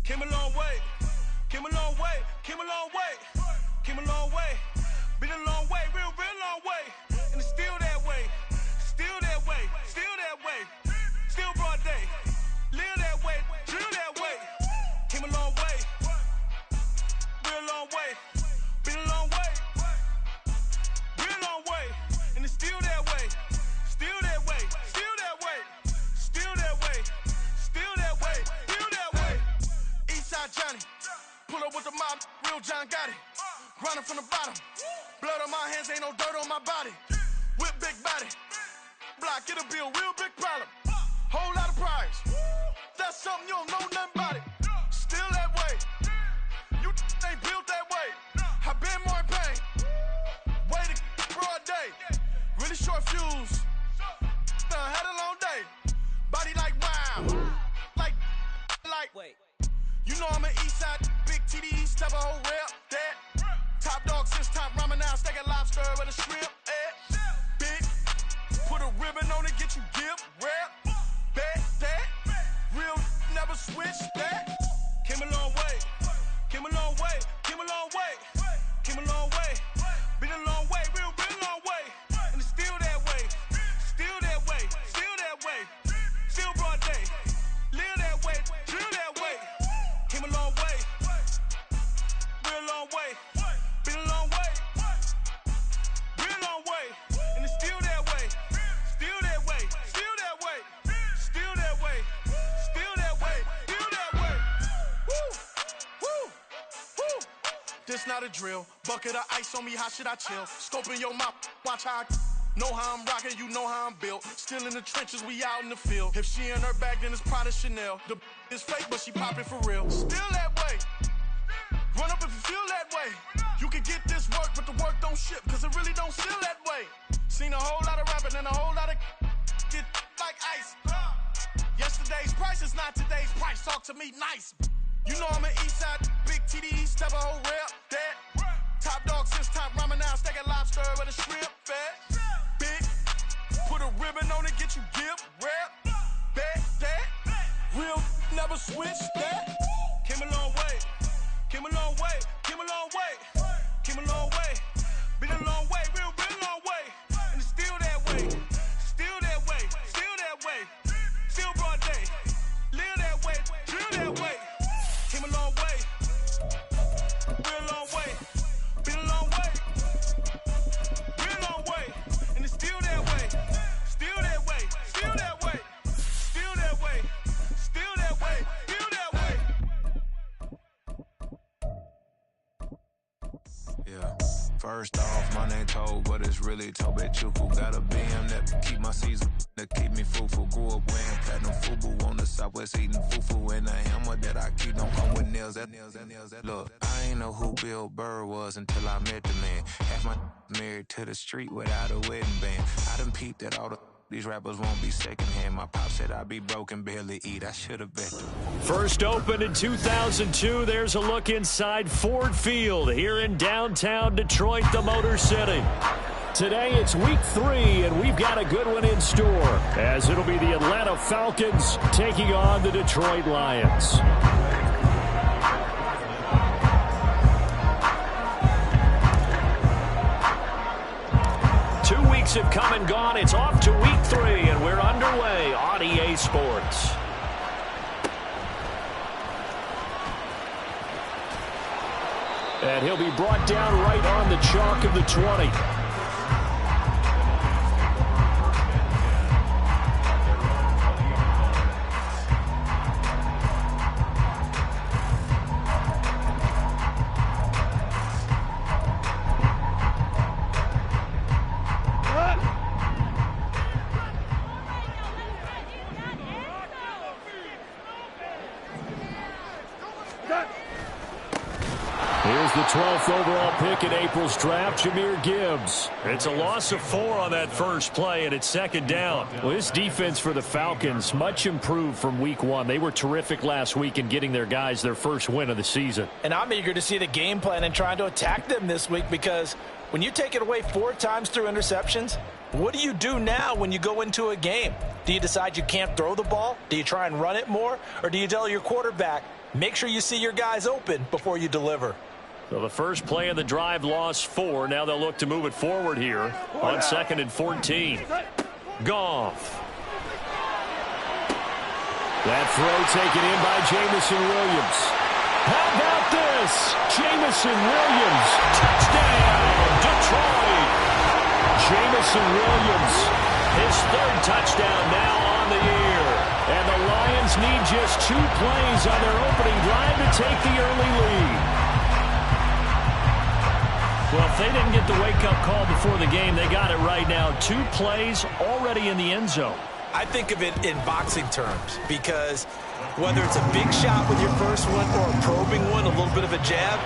Came a long way, came a long way, came a long way, came a long way. Been a long way, real long way. And it's still that way, still that way, still that way. Still broad day, live that way, drill that way. Came a long way, real long way. Been a long way, real long way. And it's still that way, still that way, still that way, still that way, still that way, still that way. Eastside Johnny, pull up with the mob, real John Gotti. Grinding from the bottom, blood on my hands, ain't no dirt on my body. Whip big body, block, it'll be a real big problem. Whole lot of prize, that's something you don't know nothing about it. Still that way, you ain't built that way. I been more in pain, way to broad day. Really short fuse, had a long day. Body like wow, like, wait. You know I'm an Eastside, big TDE, step a whole rep, that. Top dog, since top ramen now, steak a lobster with a shrimp, big, put a ribbon on it, get you gift, rap, bet, that. Real, never switch, that. Came a long way, came a long way, came a long way, came a long way. Been a long way, real long way. And it's still that way, still that way, still that way. Still broad day, live that way, drill that way. Came a long way, real long way. Been a long way, real long way. And it's still that way, still that way, still that way, still that way, still that way, still that way. Woo, woo, woo. This not a drill, bucket of ice on me, how should I chill? Scoping your mouth, watch how I know how I'm rocking, you know how I'm built. Still in the trenches, we out in the field. If she in her bag, then it's Prada Chanel. The is fake, but she popping for real. Still that way, run up if you feel that way. You can get this work, but the work don't ship, cause it really don't feel that way. Seen a whole lot of rapping and a whole lot of get like ice. Yesterday's price is not today's price, talk to me nice. You know I'm an Eastside, big TDE, step a whole rep, that. Top dog, since top ramen now, steak a lobster with a shrimp, fat. Big, put a ribbon on it, get you gift, rap, bet, that. Real, never switch, that. Came a long way, came a long way, came a long way. Came a long way, been a long way, real long way. And it's still that way, still that way, still that way. Still broad day, live that way, drill that way. Came a long way, real long way. Been a long way, real long way. And it's still that way, still that way, still that way, still that way, still that way, still that way. Yeah. First off, my name Toad, but it's really Tobe Chuku. Got a BM that keep my season, that keep me fufu. Grew up wearing platinum fubu on the southwest eating fufu. And a hammer that I keep don't come with nails. Look, I ain't know who Bill Burr was until I met the man. Half my married to the street without a wedding band. I done peeped that all these rappers won't be secondhand. My pop said I'd be broke and barely eat. I should have bet them. First opened in 2002. There's a look inside Ford Field here in downtown Detroit, the Motor City. Today it's week 3, and we've got a good one in store, as it'll be the Atlanta Falcons taking on the Detroit Lions. 2 weeks have come and gone. It's off to week 3, and we're underway on EA Sports. And he'll be brought down right on the chalk of the 20. Here's the 12th overall pick in April's draft, Jahmyr Gibbs. It's a loss of 4 on that first play, and it's second down. Well, this defense for the Falcons, much improved from week 1. They were terrific last week in getting their guys their first win of the season. And I'm eager to see the game plan and trying to attack them this week, because when you take it away 4 times through interceptions, what do you do now when you go into a game? Do you decide you can't throw the ball? Do you try and run it more? Or do you tell your quarterback, make sure you see your guys open before you deliver? So the first play of the drive lost 4. Now they'll look to move it forward here on 2nd and 14. Goff. That throw taken in by Jamison Williams. How about this? Jamison Williams. Touchdown, Detroit. Jamison Williams. His 3rd touchdown now on the year. And the Lions need just 2 plays on their opening drive to take the early lead. Well, if they didn't get the wake-up call before the game, they got it right now. 2 plays already in the end zone. I think of it in boxing terms because whether it's a big shot with your first one or a probing one, a little bit of a jab,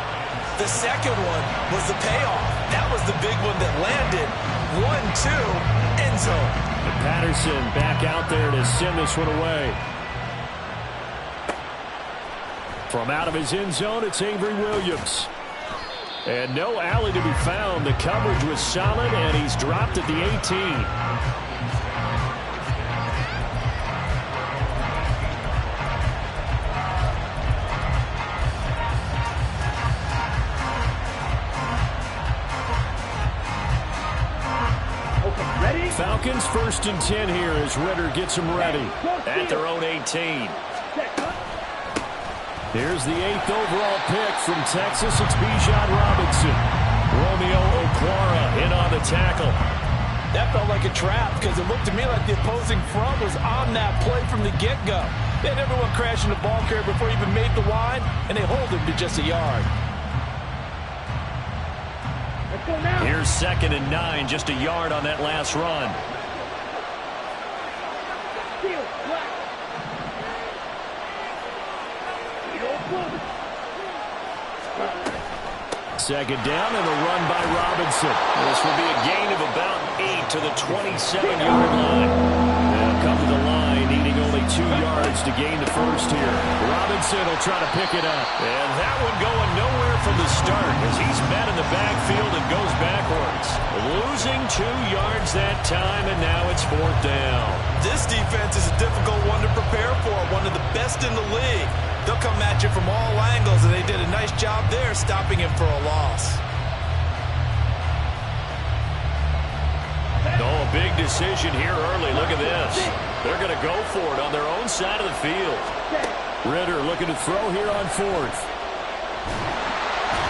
the second one was the payoff. That was the big one that landed. 1-2, end zone. And Patterson back out there to send this one away. From out of his end zone, it's Avery Williams. And no alley to be found. The coverage was solid, and he's dropped at the 18. Falcons 1st and 10 here as Ritter gets them ready at their own 18. Here's the 8th overall pick from Texas. It's Bijan Robinson. Romeo Okwara in on the tackle. That felt like a trap because it looked to me like the opposing front was on that play from the get-go. They had everyone crashing the ball carrier before he even made the line, and they hold him to just a yard. Here's 2nd and 9, just a yard on that last run. Second down and a run by Robinson. This will be a gain of about 8 to the 27-yard line. They'll come to the line, needing only 2 yards to gain the first here. Robinson will try to pick it up. And that one going nowhere from the start as he's met in the backfield and goes backwards. Losing 2 yards that time, and now it's 4th down. This defense is a difficult one to prepare for, one of the best in the league. They'll come at you from all angles, and they did a nice job there stopping him for a loss. Oh, a big decision here early. Look at this. They're going to go for it on their own side of the field. Ritter looking to throw here on 4th.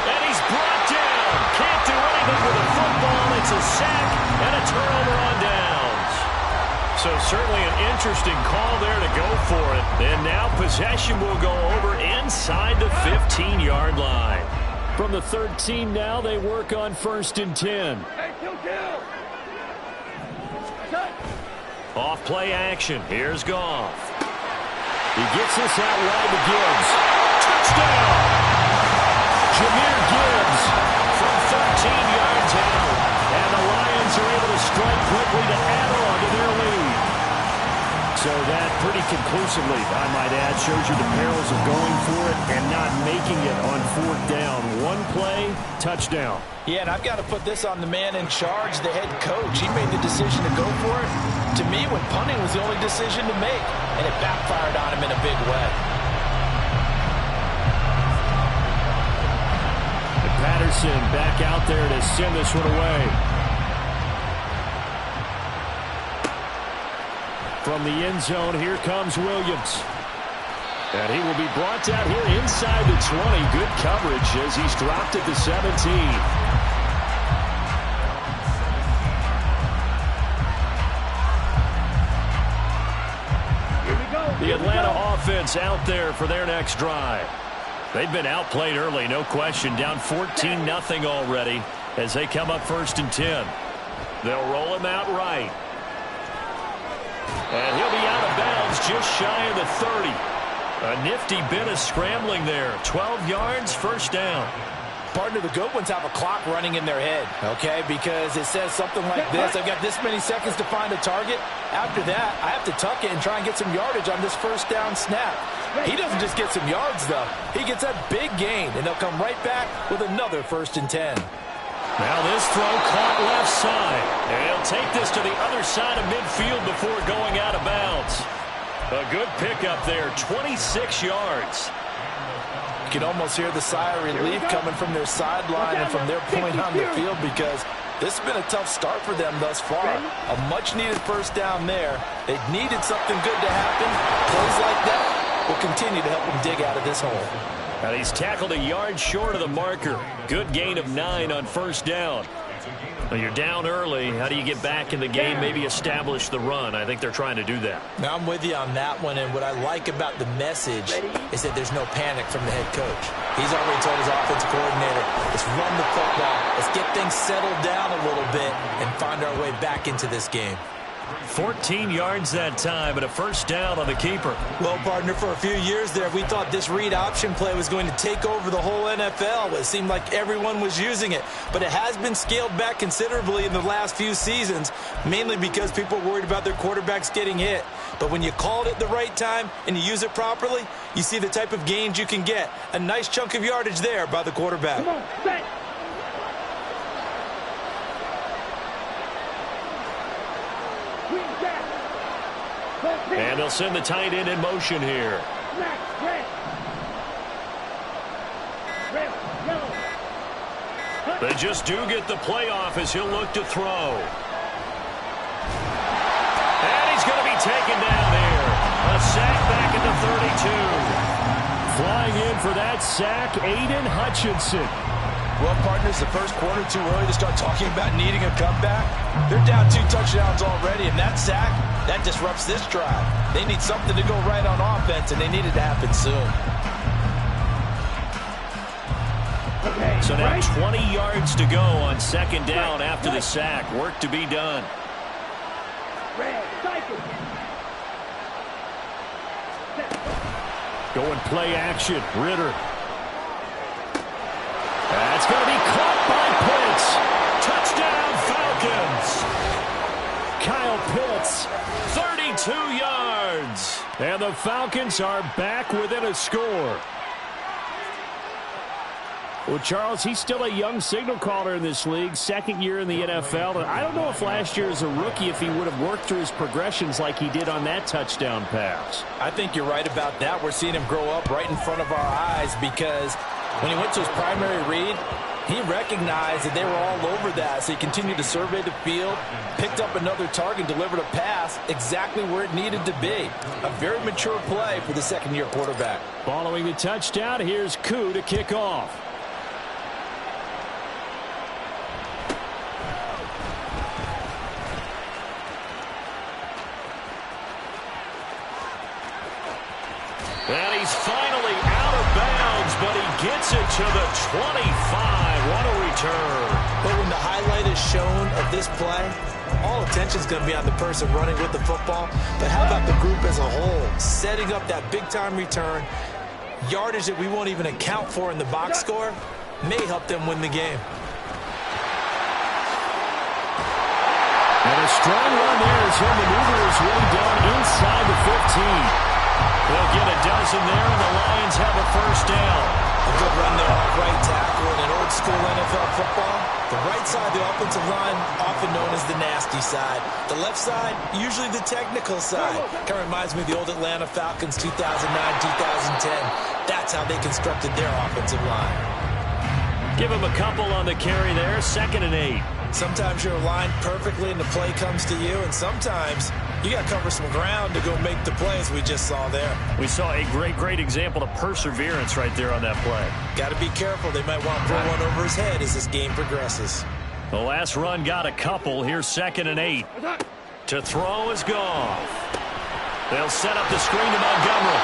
And he's brought down. Can't do anything with a football. It's a sack and a turnover on downs. So certainly an interesting call there to go for it. And now possession will go over inside the 15-yard line. From the 13 now, they work on 1st and 10. Off play action. Here's Goff. He gets this out wide to Gibbs. Touchdown! Jahmyr Gibbs from 13 yards out. And the Lions are able to strike quickly to add on to their lead. So that pretty conclusively, I might add, shows you the perils of going for it and not making it on 4th down. 1 play, touchdown. Yeah, and I've got to put this on the man in charge, the head coach. He made the decision to go for it. To me, when punting was the only decision to make, and it backfired on him in a big way. And Patterson back out there to send this one away. From the end zone, here comes Williams. And he will be brought down here inside the 20. Good coverage as he's dropped at the 17. The Atlanta offense out there for their next drive. They've been outplayed early, no question. Down 14-0 already as they come up 1st and 10. They'll roll him out right. And he'll be out of bounds just shy of the 30. A nifty bit of scrambling there. 12 yards, 1st down. Partner, the good ones have a clock running in their head, okay? Because it says something like this. I've got this many seconds to find a target. After that, I have to tuck it and try and get some yardage on this 1st down snap. He doesn't just get some yards, though. He gets a big gain, and they'll come right back with another 1st and 10. Now this throw caught left side. And he'll take this to the other side of midfield before going out of bounds. A good pickup there, 26 yards. You can almost hear the sigh of relief coming from their sideline and from their point on the field, because this has been a tough start for them thus far. A much-needed first down there. They needed something good to happen. Plays like that will continue to help them dig out of this hole. And he's tackled a yard short of the marker. Good gain of 9 on first down. Well, you're down early. How do you get back in the game, maybe establish the run? I think they're trying to do that. Now, I'm with you on that one, and what I like about the message is that there's no panic from the head coach. He's already told his offensive coordinator, let's run the football, let's get things settled down a little bit and find our way back into this game. 14 yards that time and a first down on the keeper. Well, partner, for a few years there, we thought this read option play was going to take over the whole NFL. It seemed like everyone was using it. But it has been scaled back considerably in the last few seasons, mainly because people are worried about their quarterbacks getting hit. But when you call it at the right time and you use it properly, you see the type of gains you can get. A nice chunk of yardage there by the quarterback. Come on, set. And they'll send the tight end in motion here. They just do get the playoff as he'll look to throw. And he's going to be taken down here. A sack back at the 32. Flying in for that sack, Aiden Hutchinson. Well, partners, the first quarter too early to start talking about needing a comeback. They're down 2 touchdowns already, and that sack, that disrupts this drive. They need something to go right on offense, and they need it to happen soon. Okay, so now 20 yards to go on second down after the sack. Work to be done. Going play action. Ritter. That's going to be caught by Pitts. Touchdown, Falcons. Kyle Pitts, 32 yards. And the Falcons are back within a score. Well, Charles, he's still a young signal caller in this league, second year in the NFL. And I don't know if last year as a rookie, if he would have worked through his progressions like he did on that touchdown pass. I think you're right about that. We're seeing him grow up right in front of our eyes, because when he went to his primary read, he recognized that they were all over that, so he continued to survey the field, picked up another target, delivered a pass exactly where it needed to be. A very mature play for the second-year quarterback. Following the touchdown, here's Koo to kick off. And he's finally out of bounds, but he gets it to the 25. What a return. But when the highlight is shown of this play, all attention is going to be on the person running with the football. But how about the group as a whole? Setting up that big-time return, yardage that we won't even account for in the box score, may help them win the game. And a strong run there as he'll maneuver his way down inside the 15. They'll get a dozen there, and the Lions have a first down. A good run there off right tackle in an old-school NFL football. The right side of the offensive line, often known as the nasty side. The left side, usually the technical side. Kind of reminds me of the old Atlanta Falcons 2009-2010. That's how they constructed their offensive line. Give him a couple on the carry there, 2nd and 8. Sometimes you're aligned perfectly and the play comes to you, and sometimes you got to cover some ground to go make the plays we just saw there. We saw a great example of perseverance right there on that play. Got to be careful. They might want to throw one over his head as this game progresses. The last run got a couple. Here's 2nd and 8. To throw is Goff. They'll set up the screen to Montgomery.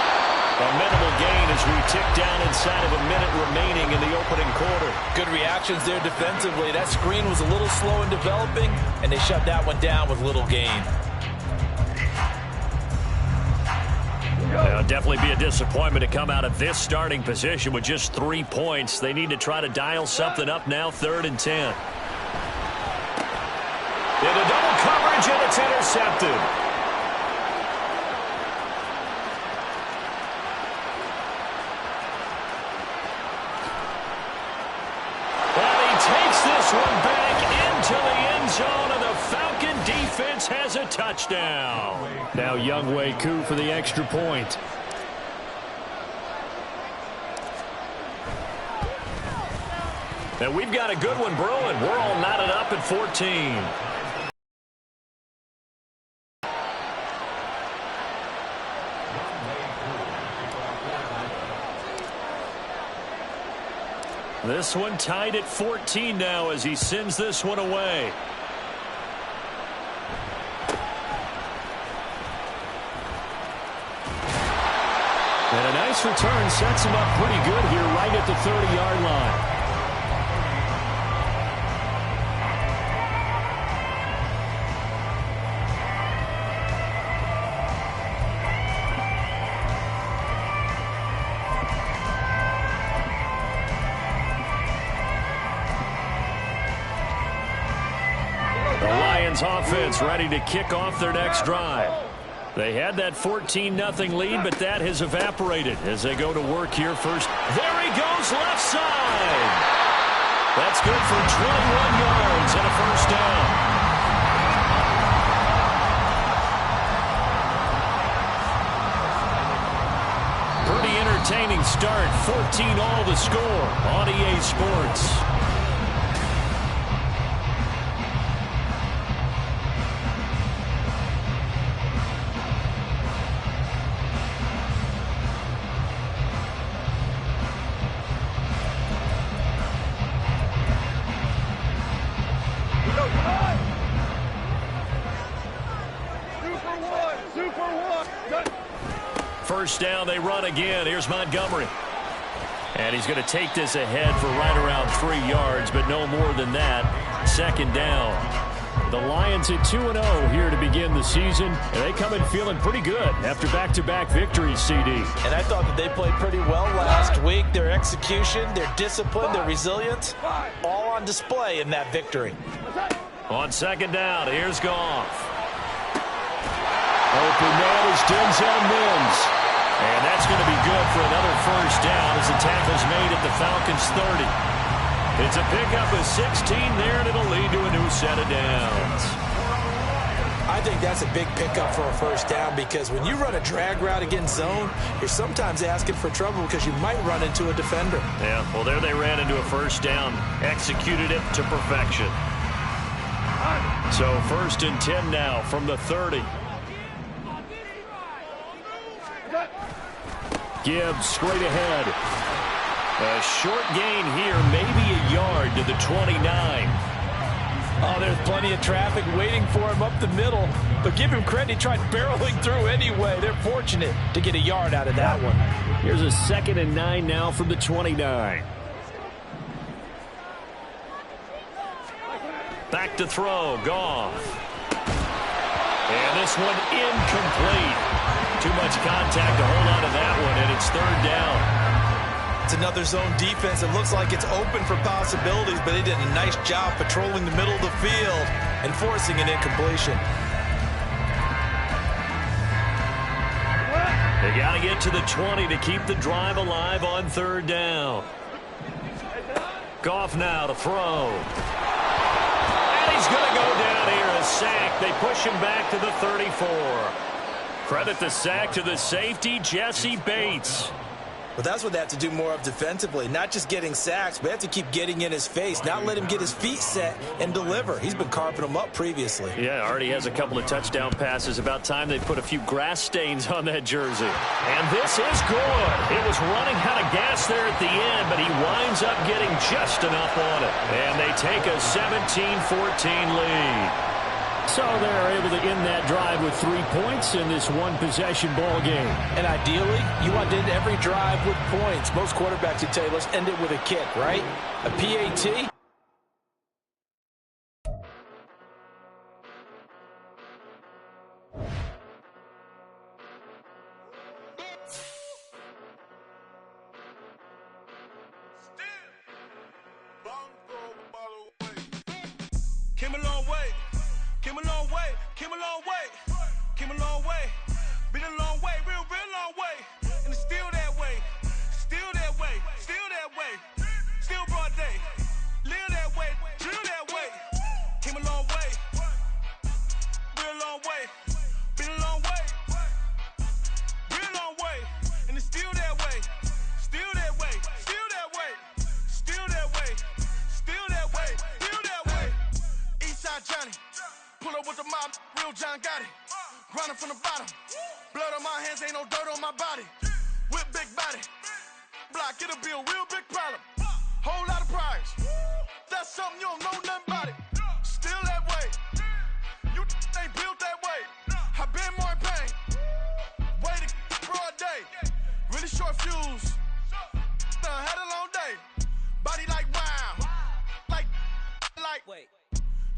A minimal gain as we tick down inside of a minute remaining in the opening quarter. Good reactions there defensively. That screen was a little slow in developing, and they shut that one down with little gain. It'll definitely be a disappointment to come out of this starting position with just 3 points. They need to try to dial something up now, 3rd and 10. Into double coverage, and it's intercepted. Takes this one into the end zone, and the Falcon defense has a touchdown. Now Younghoe Koo for the extra point. And we've got a good one brewing. We're all knotted up at 14. This one tied at 14 now as he sends this one away. And a nice return sets him up pretty good here right at the 30-yard line. Offense ready to kick off their next drive. They had that 14-0 lead, but that has evaporated as they go to work here first. There he goes, left side. That's good for 21 yards and a first down. Pretty entertaining start. 14-all the score on EA Sports. First down, they run again. Here's Montgomery. And he's going to take this ahead for right around 3 yards, but no more than that. Second down. The Lions at 2-0 here to begin the season, and they come in feeling pretty good after back-to-back victories, CD. And I thought that they played pretty well last week. Their execution, their discipline, their resilience, all on display in that victory. On second down, here's Goff. Open man is Denzel Mims. And that's going to be good for another first down as the tackle's made at the Falcons' 30. It's a pickup of 16 there, and it'll lead to a new set of downs. I think that's a big pickup for a first down because when you run a drag route against zone, you're sometimes asking for trouble because you might run into a defender. Yeah, well, there they ran into a first down, executed it to perfection. So first and 10 now from the 30. Gibbs straight ahead. A short gain here, maybe a yard to the 29. Oh, there's plenty of traffic waiting for him up the middle. But give him credit, he tried barreling through anyway. They're fortunate to get a yard out of that one. Here's a 2nd and 9 now from the 29. Back to throw, Goff. And this one incomplete. Too much contact to hold on to that one, and it's third down. It's another zone defense. It looks like it's open for possibilities, but they did a nice job patrolling the middle of the field and forcing an incompletion. They got to get to the 20 to keep the drive alive on third down. Goff now to throw. And he's going to go down here, a sack. They push him back to the 34. Credit the sack to the safety, Jesse Bates. Well, that's what they have to do more of defensively. Not just getting sacks, but they have to keep getting in his face, not let him get his feet set and deliver. He's been carving them up previously. Yeah, already has a couple of touchdown passes. About time they put a few grass stains on that jersey. And this is good. It was running out of gas there at the end, but he winds up getting just enough on it. And they take a 17-14 lead. So they're able to end that drive with 3 points in this one-possession ball game. And ideally, you want to end every drive with points. Most quarterbacks would tell you, let's end it with a kick, right? A PAT. Came a long way. Came a long way, came a long way, came a long way, been a long way, real long way, and it's still that way, still that way, still that way, still broad day, live that way, drill that way, John Gotti. Grinding from the bottom. Blood on my hands, ain't no dirt on my body. With big body. Block, it'll be a real big problem. Whole lot of prize. That's something you don't know nothing about it. Still that way. You ain't built that way. I been more in pain. Waited broad day. Really short fuse. Had a long day. Body like wow. Like. Wait.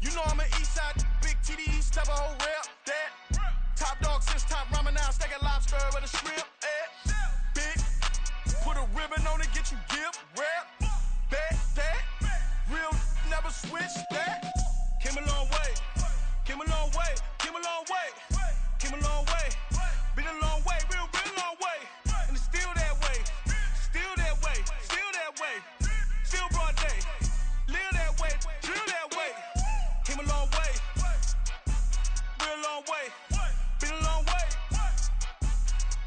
You know I'm an east side. Big TD, step a whole rep. That. Top dog since top ramen now. Steak a lobster with a shrimp. Big. Put a ribbon on it, get you gift. Rep. Bet that. Real never switch that. Came a long way. Came a long way. Came a long way. Came a long way. Been a long way. Real long way. And it's still that way. Still that way. Still that way. Still broad day. Live that way. Drill that way. Came a long way. Real long way. Been a long way.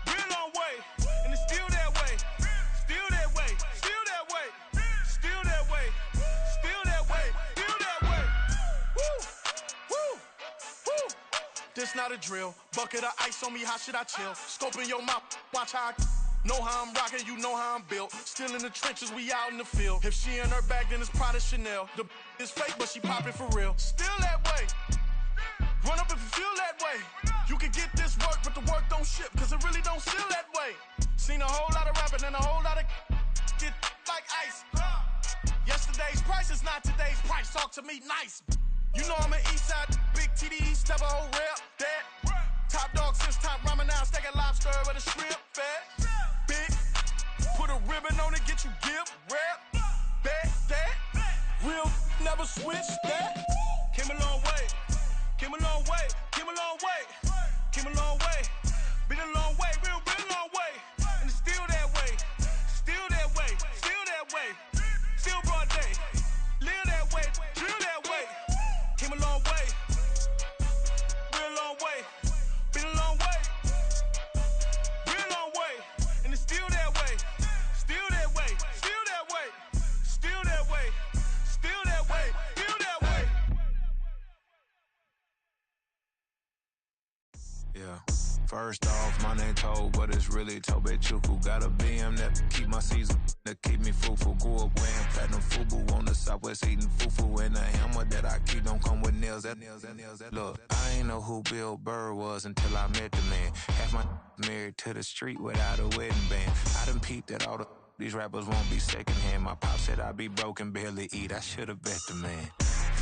Real long way. And it's still that way. Still that way. Still that way. Still that way. Still that way. Still that way. Woo. Woo. Woo. This not a drill. Bucket of ice on me, how should I chill? Scope in your mouth, watch how I know how I'm rocking, you know how I'm built. Still in the trenches, we out in the field. If she in her bag, then it's Prada Chanel. The is fake, but she poppin' for real. Still that way. Run up if you feel that way. You can get this work, but the work don't ship, cause it really don't feel that way. Seen a whole lot of rapping and a whole lot of get like ice. Yesterday's price is not today's price. Talk to me nice. You know I'm an east side, big TD, step a whole rep. That. Top dog since top ramen now. Steak a lobster with a shrimp. Fat. Big. Put a ribbon on it, get you gift. Rep. Bet that. Real never switch that. Came a long way. Came a long way. Came a long way. Came a long way. Been a long way. Real long way. And it's still that way. Still that way. Still that way. Still broad day. Live that way. Drill that way. Came a long way. Real long way. Been a long way. Real long way. And it's still that way. Still that way. Still that way. Still that way. Still that way. Still that way. Yeah. First off, my name Tobe, but it's really Tobe Chuku. Got a BM that keep my season, that keep me fruitful. Grew up wearing platinum FUBU on the southwest, eating fufu. And the hammer that I keep don't come with nails. Look, I ain't know who Bill Burr was until I met the man. Half my married to the street without a wedding band. I done peeped at all these rappers won't be secondhand. My pop said I'd be broken, barely eat. I should've bet the man.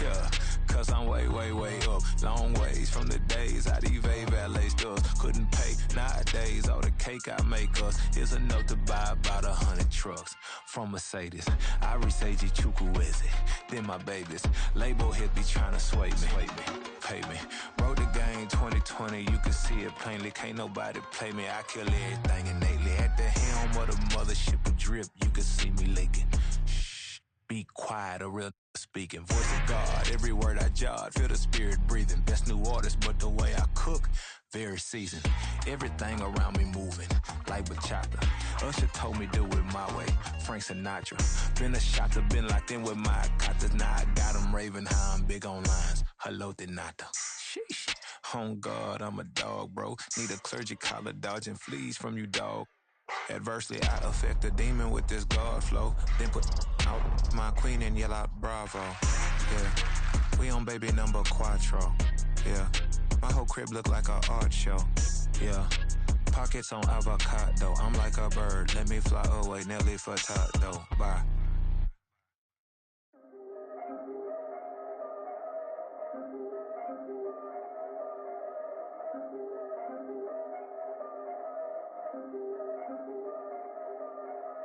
Yeah, cause I'm way up. Long ways from the days I eBay valet stores. Couldn't pay nowadays. All the cake I make us is enough to buy about 100 trucks from Mercedes. I resage Chukwueze, then my babies. Label hit be trying to sway me. Pay me. Wrote the game 2020, you can see it plainly. Can't nobody play me. I kill everything innately. At the helm of the mothership with drip, you can see me leaking. Shh, be quiet, a real speaking. Voice of God, every word I jot, feel the spirit breathing. Best new artist, but the way I cook, very seasoned. Everything around me moving, like bachata. Usher told me do it my way, Frank Sinatra. Been a shotter, been locked in with my katas. Now I got them raving how I'm big on lines. Hello, Denata. Sheesh. On God, I'm a dog, bro. Need a clergy collar, dodging fleas from you, dog. Adversely, I affect a demon with this God flow. Then put out my queen and yell out bravo. Yeah, we on baby number quattro. Yeah, my whole crib look like a art show. Yeah, pockets on avocado. I'm like a bird, let me fly away. Nelly Furtado, bye.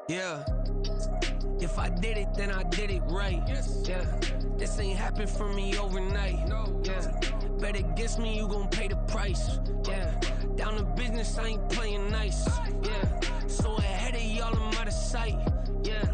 Yeah, if I did it, then I did it right. Yeah, this ain't happened for me overnight. Yeah, bet against me, you gon' pay the price. Yeah, down to business, I ain't playing nice. Yeah, so ahead of y'all, I'm out of sight. Yeah,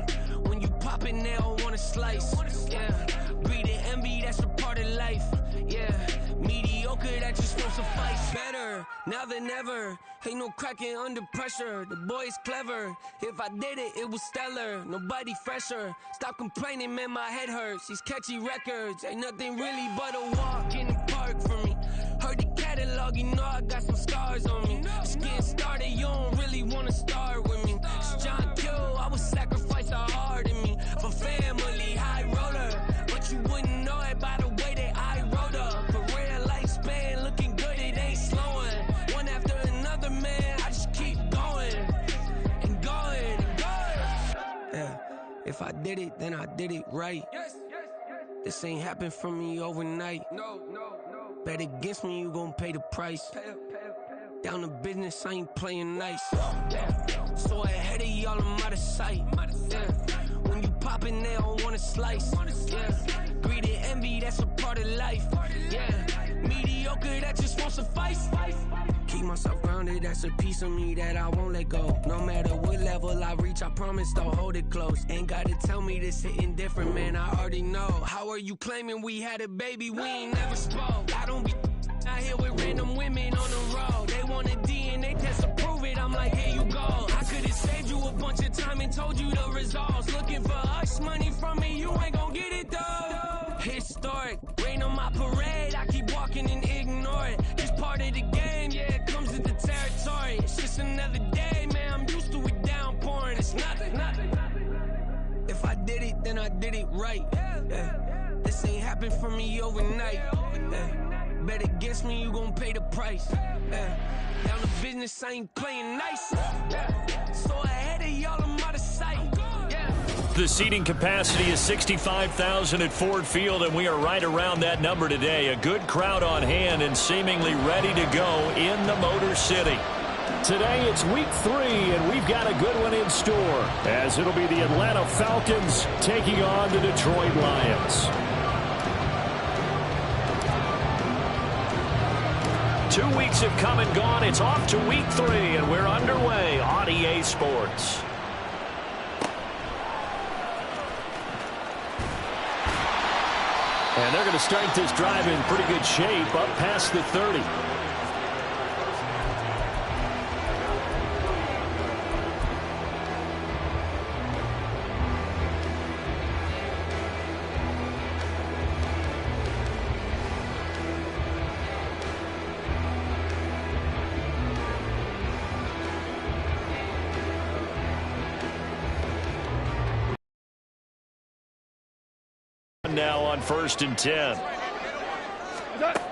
when you pop it, they don't wanna slice. Yeah, breed and envy, that's a part of life. Yeah, mediocre, that just won't suffice. Better now than ever. Ain't no cracking under pressure. The boy's clever. If I did it, it was stellar. Nobody fresher. Stop complaining, man, my head hurts. These catchy records ain't nothing really but a walk in the park for me. Heard the Cadillac dog, you know I got some scars on me. Just getting started, you don't really wanna start with me. It's John Kill, I would sacrifice a heart in me. For family, high roller. But you wouldn't know it by the way that I wrote up. Career lifespan, looking good, it ain't slowing. One after another, man, I just keep going. And going, and going. Yeah, if I did it, then I did it right. This ain't happened for me overnight. No. Bet against me, you gon' pay the price. Down to business, I ain't playing nice. So ahead of y'all, I'm out of sight. When you poppin', they don't wanna slice. Greed and envy, that's a part of life. Mediocre, that just won't suffice. Keep myself grounded, that's a piece of me that I won't let go. No matter what level I reach, I promise don't hold it close. Ain't gotta tell me this hitting different, man, I already know. How are you claiming we had a baby, we ain't never spoke? I don't be out here with random women on the road. They want a DNA test to prove it, I'm like, here you go. I could've saved you a bunch of time and told you the results. Looking for hush money from me, you ain't gon' get it though. Historic, rain on my parade, I keep walking and ignore it. Just part of the game, yeah, it comes with the territory. It's just another day, man, I'm used to it downpouring. It's nothing. If I did it, then I did it right. This ain't happened for me overnight. Bet against me, you gon' pay the price. Down to business, I ain't playing nice. So ahead of y'all, I'm out of sight. The seating capacity is 65,000 at Ford Field, and we are right around that number today. A good crowd on hand and seemingly ready to go in the Motor City. Today it's week 3, and we've got a good one in store, as it'll be the Atlanta Falcons taking on the Detroit Lions. 2 weeks have come and gone. It's off to week 3, and we're underway on EA Sports. And they're going to start this drive in pretty good shape, up past the 30. Now on 1st and 10.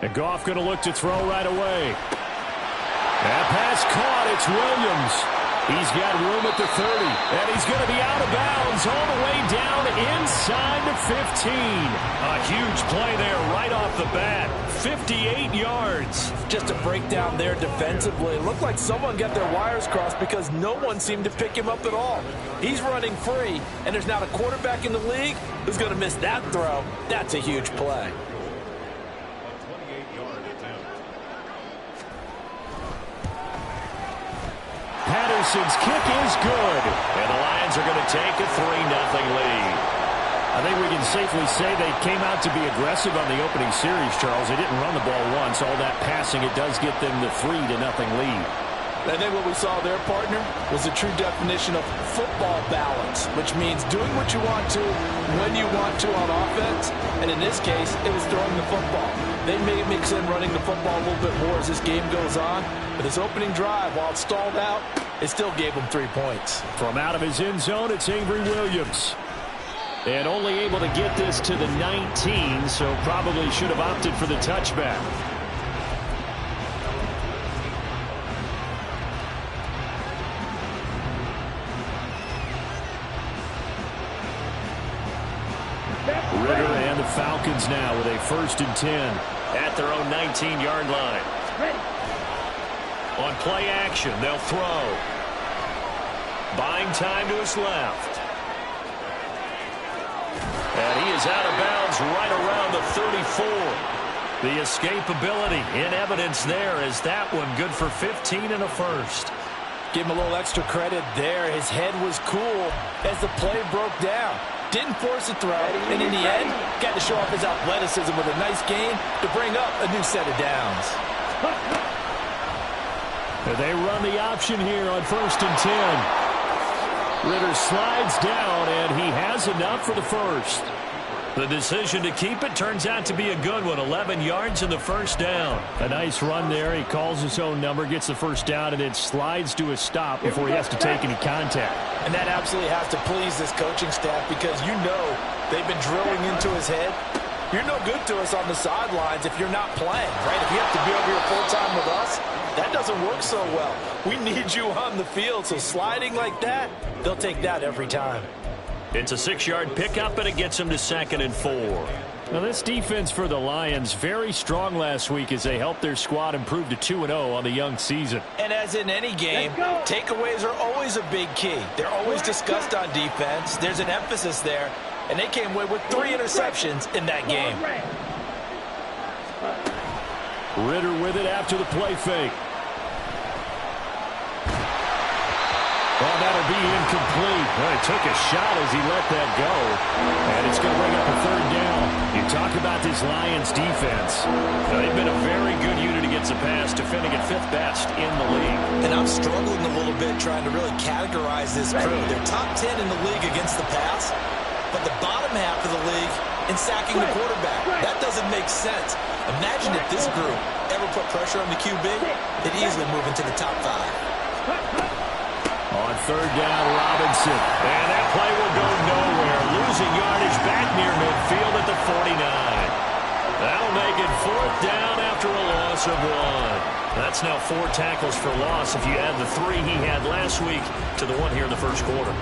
And Goff going to look to throw right away. That pass caught. It's Williams. He's got room at the 30. And he's going to be out of bounds all the way down inside the 15. A huge play there right off the bat. 58 yards. Just a breakdown there defensively. It looked like someone got their wires crossed because no one seemed to pick him up at all. He's running free, and there's not a quarterback in the league who's going to miss that throw. That's a huge play. Patterson's kick is good. And the Lions are going to take a 3-0 lead. I think we can safely say they came out to be aggressive on the opening series, Charles. They didn't run the ball once. All that passing, it does get them the 3-0 lead. I think what we saw there, partner, was a true definition of football balance, which means doing what you want to, when you want to on offense. And in this case, it was throwing the football. They may mix in running the football a little bit more as this game goes on. But this opening drive, while it stalled out, it still gave them 3 points. From out of his end zone, it's Avery Williams. And only able to get this to the 19, so probably should have opted for the touchback. Ritter and the Falcons now with a 1st and 10 at their own 19-yard line. On play action, they'll throw. Buying time to his left. And he is out of bounds right around the 34. The escapability in evidence there as that one good for 15 and a first. Give him a little extra credit there. His head was cool as the play broke down. Didn't force a throw, and in the end, got to show off his athleticism with a nice gain to bring up a new set of downs. They run the option here on 1st and 10. Ritter slides down, and he has enough for the first. The decision to keep it turns out to be a good one. 11 yards in the first down. A nice run there. He calls his own number, gets the first down, and then slides to a stop before he has to take any contact. And that absolutely has to please this coaching staff because you know they've been drilling into his head. You're no good to us on the sidelines if you're not playing, right? If you have to be over here full-time with us, that doesn't work so well. We need you on the field, so sliding like that, they'll take that every time. It's a 6-yard pickup, and it gets him to 2nd and 4. Now, this defense for the Lions, very strong last week as they helped their squad improve to 2-0 on the young season. And as in any game, takeaways are always a big key. They're always discussed on defense. There's an emphasis there, and they came away with 3 interceptions in that game. Ritter with it after the play fake. Well, that'll be incomplete. Well, he took a shot as he let that go. And it's going to bring up a 3rd down. You talk about this Lions defense. Now, they've been a very good unit against the pass, defending at 5th best in the league. And I'm struggling a little bit trying to really categorize this crew. They're top 10 in the league against the pass, but the bottom half of the league in sacking the quarterback. That doesn't make sense. Imagine if this group ever put pressure on the QB, they'd easily move into the top 5. On 3rd down, Robinson. And that play will go nowhere. Losing yardage back near midfield at the 49. That'll make it 4th down after a loss of 1. That's now 4 tackles for loss if you add the 3 he had last week to the 1 here in the first quarter.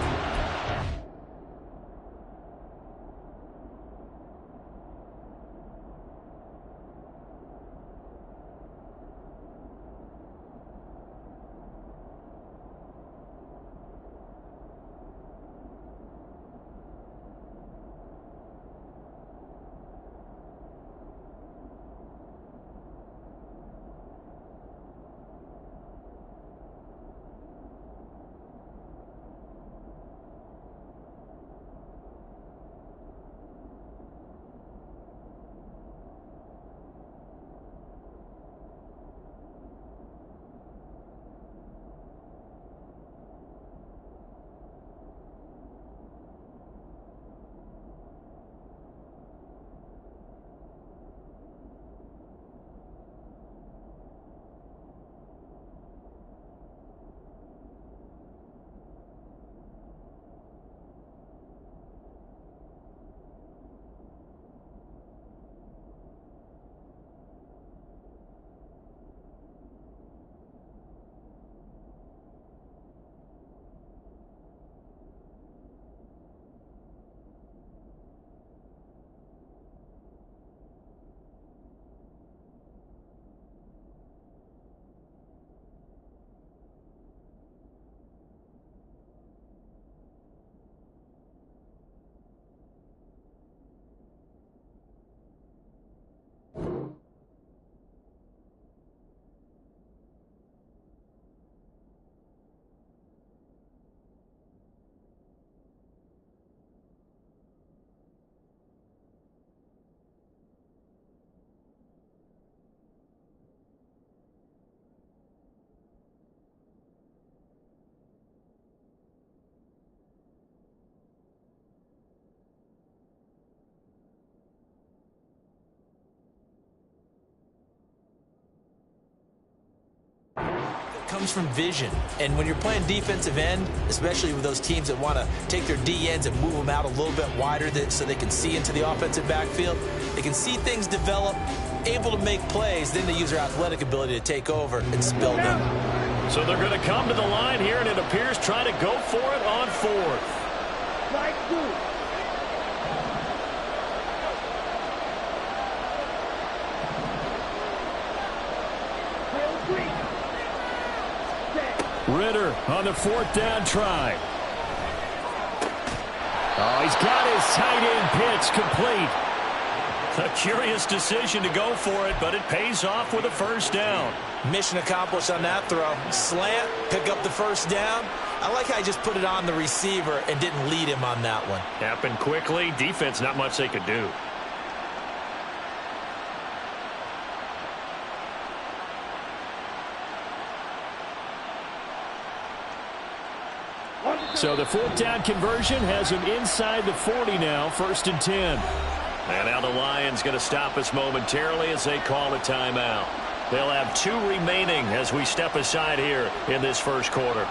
Comes from vision. And when you're playing defensive end, especially with those teams that want to take their D ends and move them out a little bit wider so they can see into the offensive backfield, they can see things develop, able to make plays, then they use their athletic ability to take over and spill them. So they're going to come to the line here, and it appears trying to go for it on 4th. Strike 2. Ritter on the 4th down try. Oh, he's got his tight end pitch complete. A curious decision to go for it, but it pays off with a 1st down. Mission accomplished on that throw. Slant, pick up the 1st down. I like how he just put it on the receiver and didn't lead him on that one. Happened quickly. Defense, not much they could do. So the 4th down conversion has him inside the 40 now, 1st and 10. And now the Lions going to stop us momentarily as they call a timeout. They'll have 2 remaining as we step aside here in this first quarter.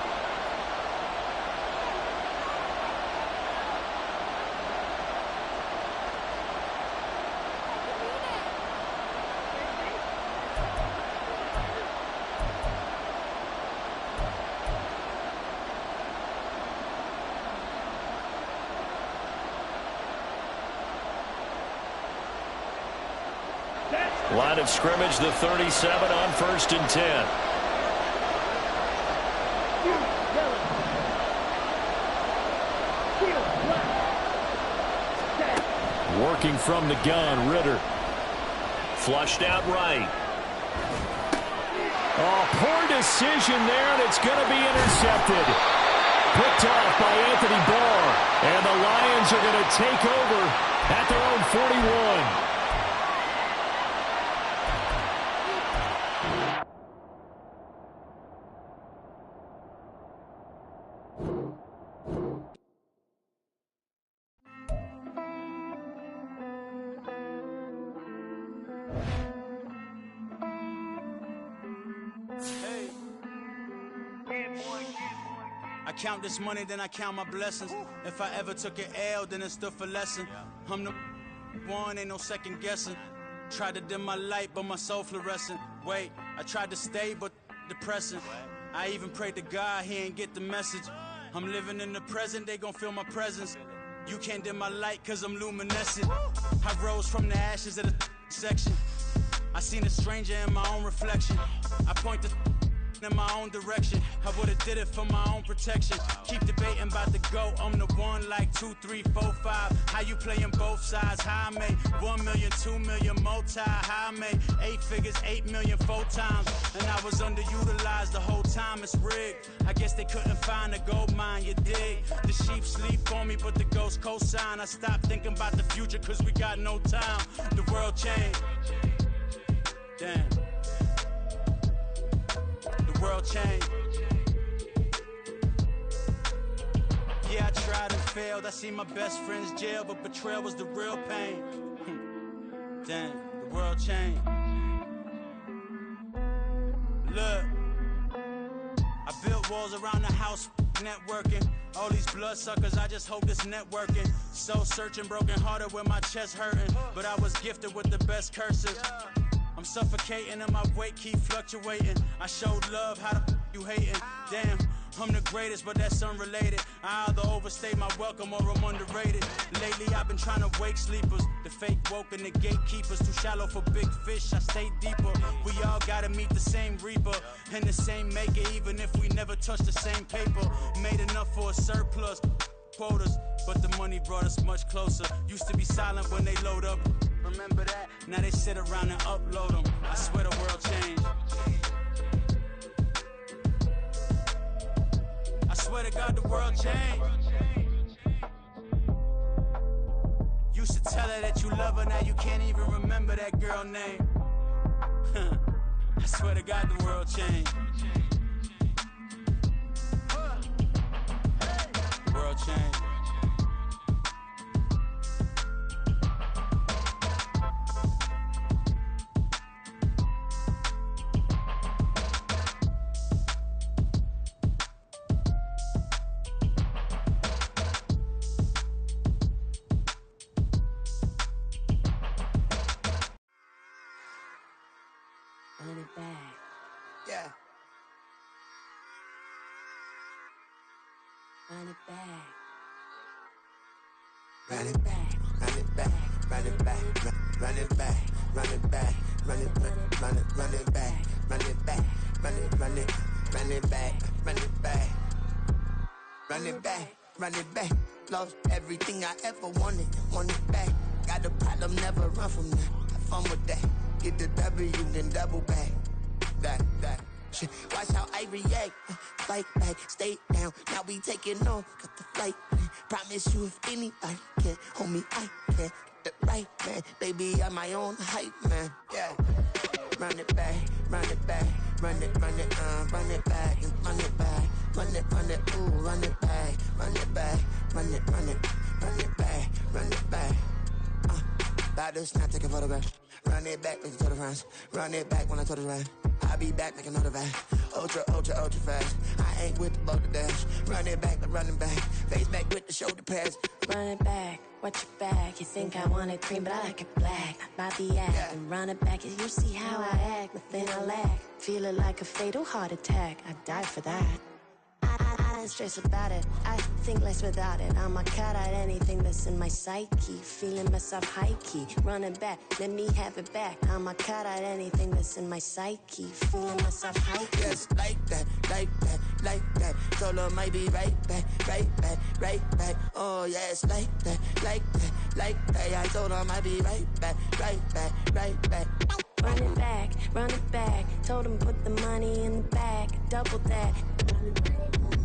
Line of scrimmage, the 37 on 1st and 10. Working from the gun, Ritter. Flushed out right. Oh, poor decision there, and it's going to be intercepted. Picked off by Anthony Barr. And the Lions are going to take over at their own 41. I count this money, then I count my blessings. If I ever took an L, then it stood for lesson. I'm the one, ain't no second guessing. Tried to dim my light, but my soul fluorescent. Wait, I tried to stay, but depressing. I even prayed to God, he ain't get the message. I'm living in the present, they gon' feel my presence. You can't dim my light, cause I'm luminescent. I rose from the ashes of the section. I seen a stranger in my own reflection. I point the in my own direction. I would've did it for my own protection. Keep debating about the GOAT. I'm the one like 2, 3, 4, 5. How you playing both sides? How I made 1 million, 2 million, multi. How I made 8 figures, 8 million 4 times. And I was underutilized the whole time. It's rigged. I guess they couldn't find a gold mine, you dig? The sheep sleep on me, but the ghost cosign. I stopped thinking about the future cause we got no time. The world changed. Damn. The world changed. Yeah, I tried and failed. I seen my best friends jail, but betrayal was the real pain. Damn, the world changed. Look, I built walls around the house, networking. All these bloodsuckers, I just hope this networking. Soul searching, broken hearted with my chest hurting. But I was gifted with the best curses. I'm suffocating and my weight keep fluctuating. I showed love, how the you hating? Damn, I'm the greatest, but that's unrelated. I either overstay my welcome or I'm underrated. Lately I've been trying to wake sleepers. The fake woke and the gatekeepers. Too shallow for big fish, I stay deeper. We all gotta meet the same reaper and the same maker, even if we never touch the same paper. Made enough for a surplus quotas, but the money brought us much closer. Used to be silent when they load up. Remember that? Now they sit around and upload them. I swear the world changed. I swear to God the world changed. Used to tell her that you love her, now you can't even remember that girl name. I swear to God the world changed. The world changed. Run it back. Yeah. Run it back. Run it back, run it back, run it back, run it back, run it back, run it back, run it back, run it back, run it back, run it back, run it back, run it back. Lost everything I ever wanted it back. Got a problem, never run from that. Have fun with that. Get the W, then double back. That. Shit. Watch how I react. Fight back, stay down. Now we taking off. Got the flight. Promise you if anybody can hold me, I can. Get it right, man. Baby, I'm my own hype, man. Yeah. Run it back, run it back, run it back, and run it back, run it, ooh, run it back, run it back, run it back, run it back. About to snap, take a photograph. Run it back, make it to the friends. Run it back when I told it right. I'll be back, make another back. Ultra, ultra, ultra fast. I ain't with the boat to dash. Run it back, running back. Face back with the shoulder pads. Run it back, watch your back. You think I want it cream, but I like it black. Not the act. Yeah. And run it back, you see how I act. Nothing I lack. Feel it like a fatal heart attack. I'd die for that. I don't stress about it. I think less without it. I'ma cut out anything that's in my psyche. Feeling myself high key. Running back, let me have it back. I'ma cut out anything that's in my psyche. Feeling myself high key. Yes, like that, like that, like that. Solo might be right back, right back, right back. Oh yes, like that, like that, like that. I told her I might be right back, right back, right back. Run it back, run it back. Told him put the money in the bag. Double that.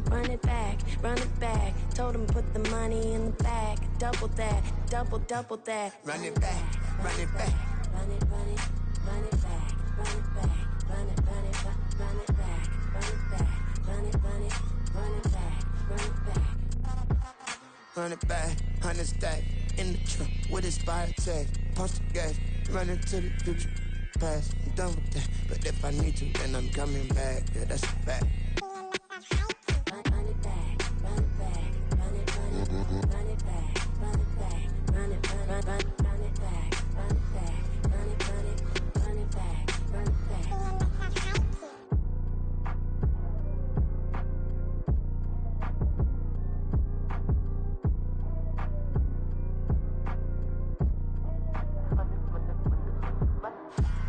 Run it back, run it back. Told him put the money in the bag. Double that, double that. Run it back, run it back. Run it, run it, run it back. Run it back, run it, run it, run it back. Run it back, run it, run it, run it back. Run it back. Run it back, 100 stack. In the truck with expired tag. Punch the gas, run into the future. Past, I'm done with that. But if I need to, then I'm coming back. Yeah, that's a fact. Run it back, run it back, run it, run it, run it back, run it back, run it, run it back, run it back, run it, run it, run it back, run it back.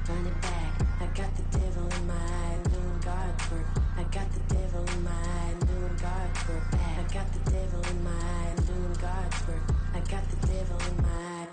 Run it back, I got the devil in my eye, doing guard work. I got the devil in my eye, doing guard work. I got the devil in my eye, doing guard work. I got the devil in my eye.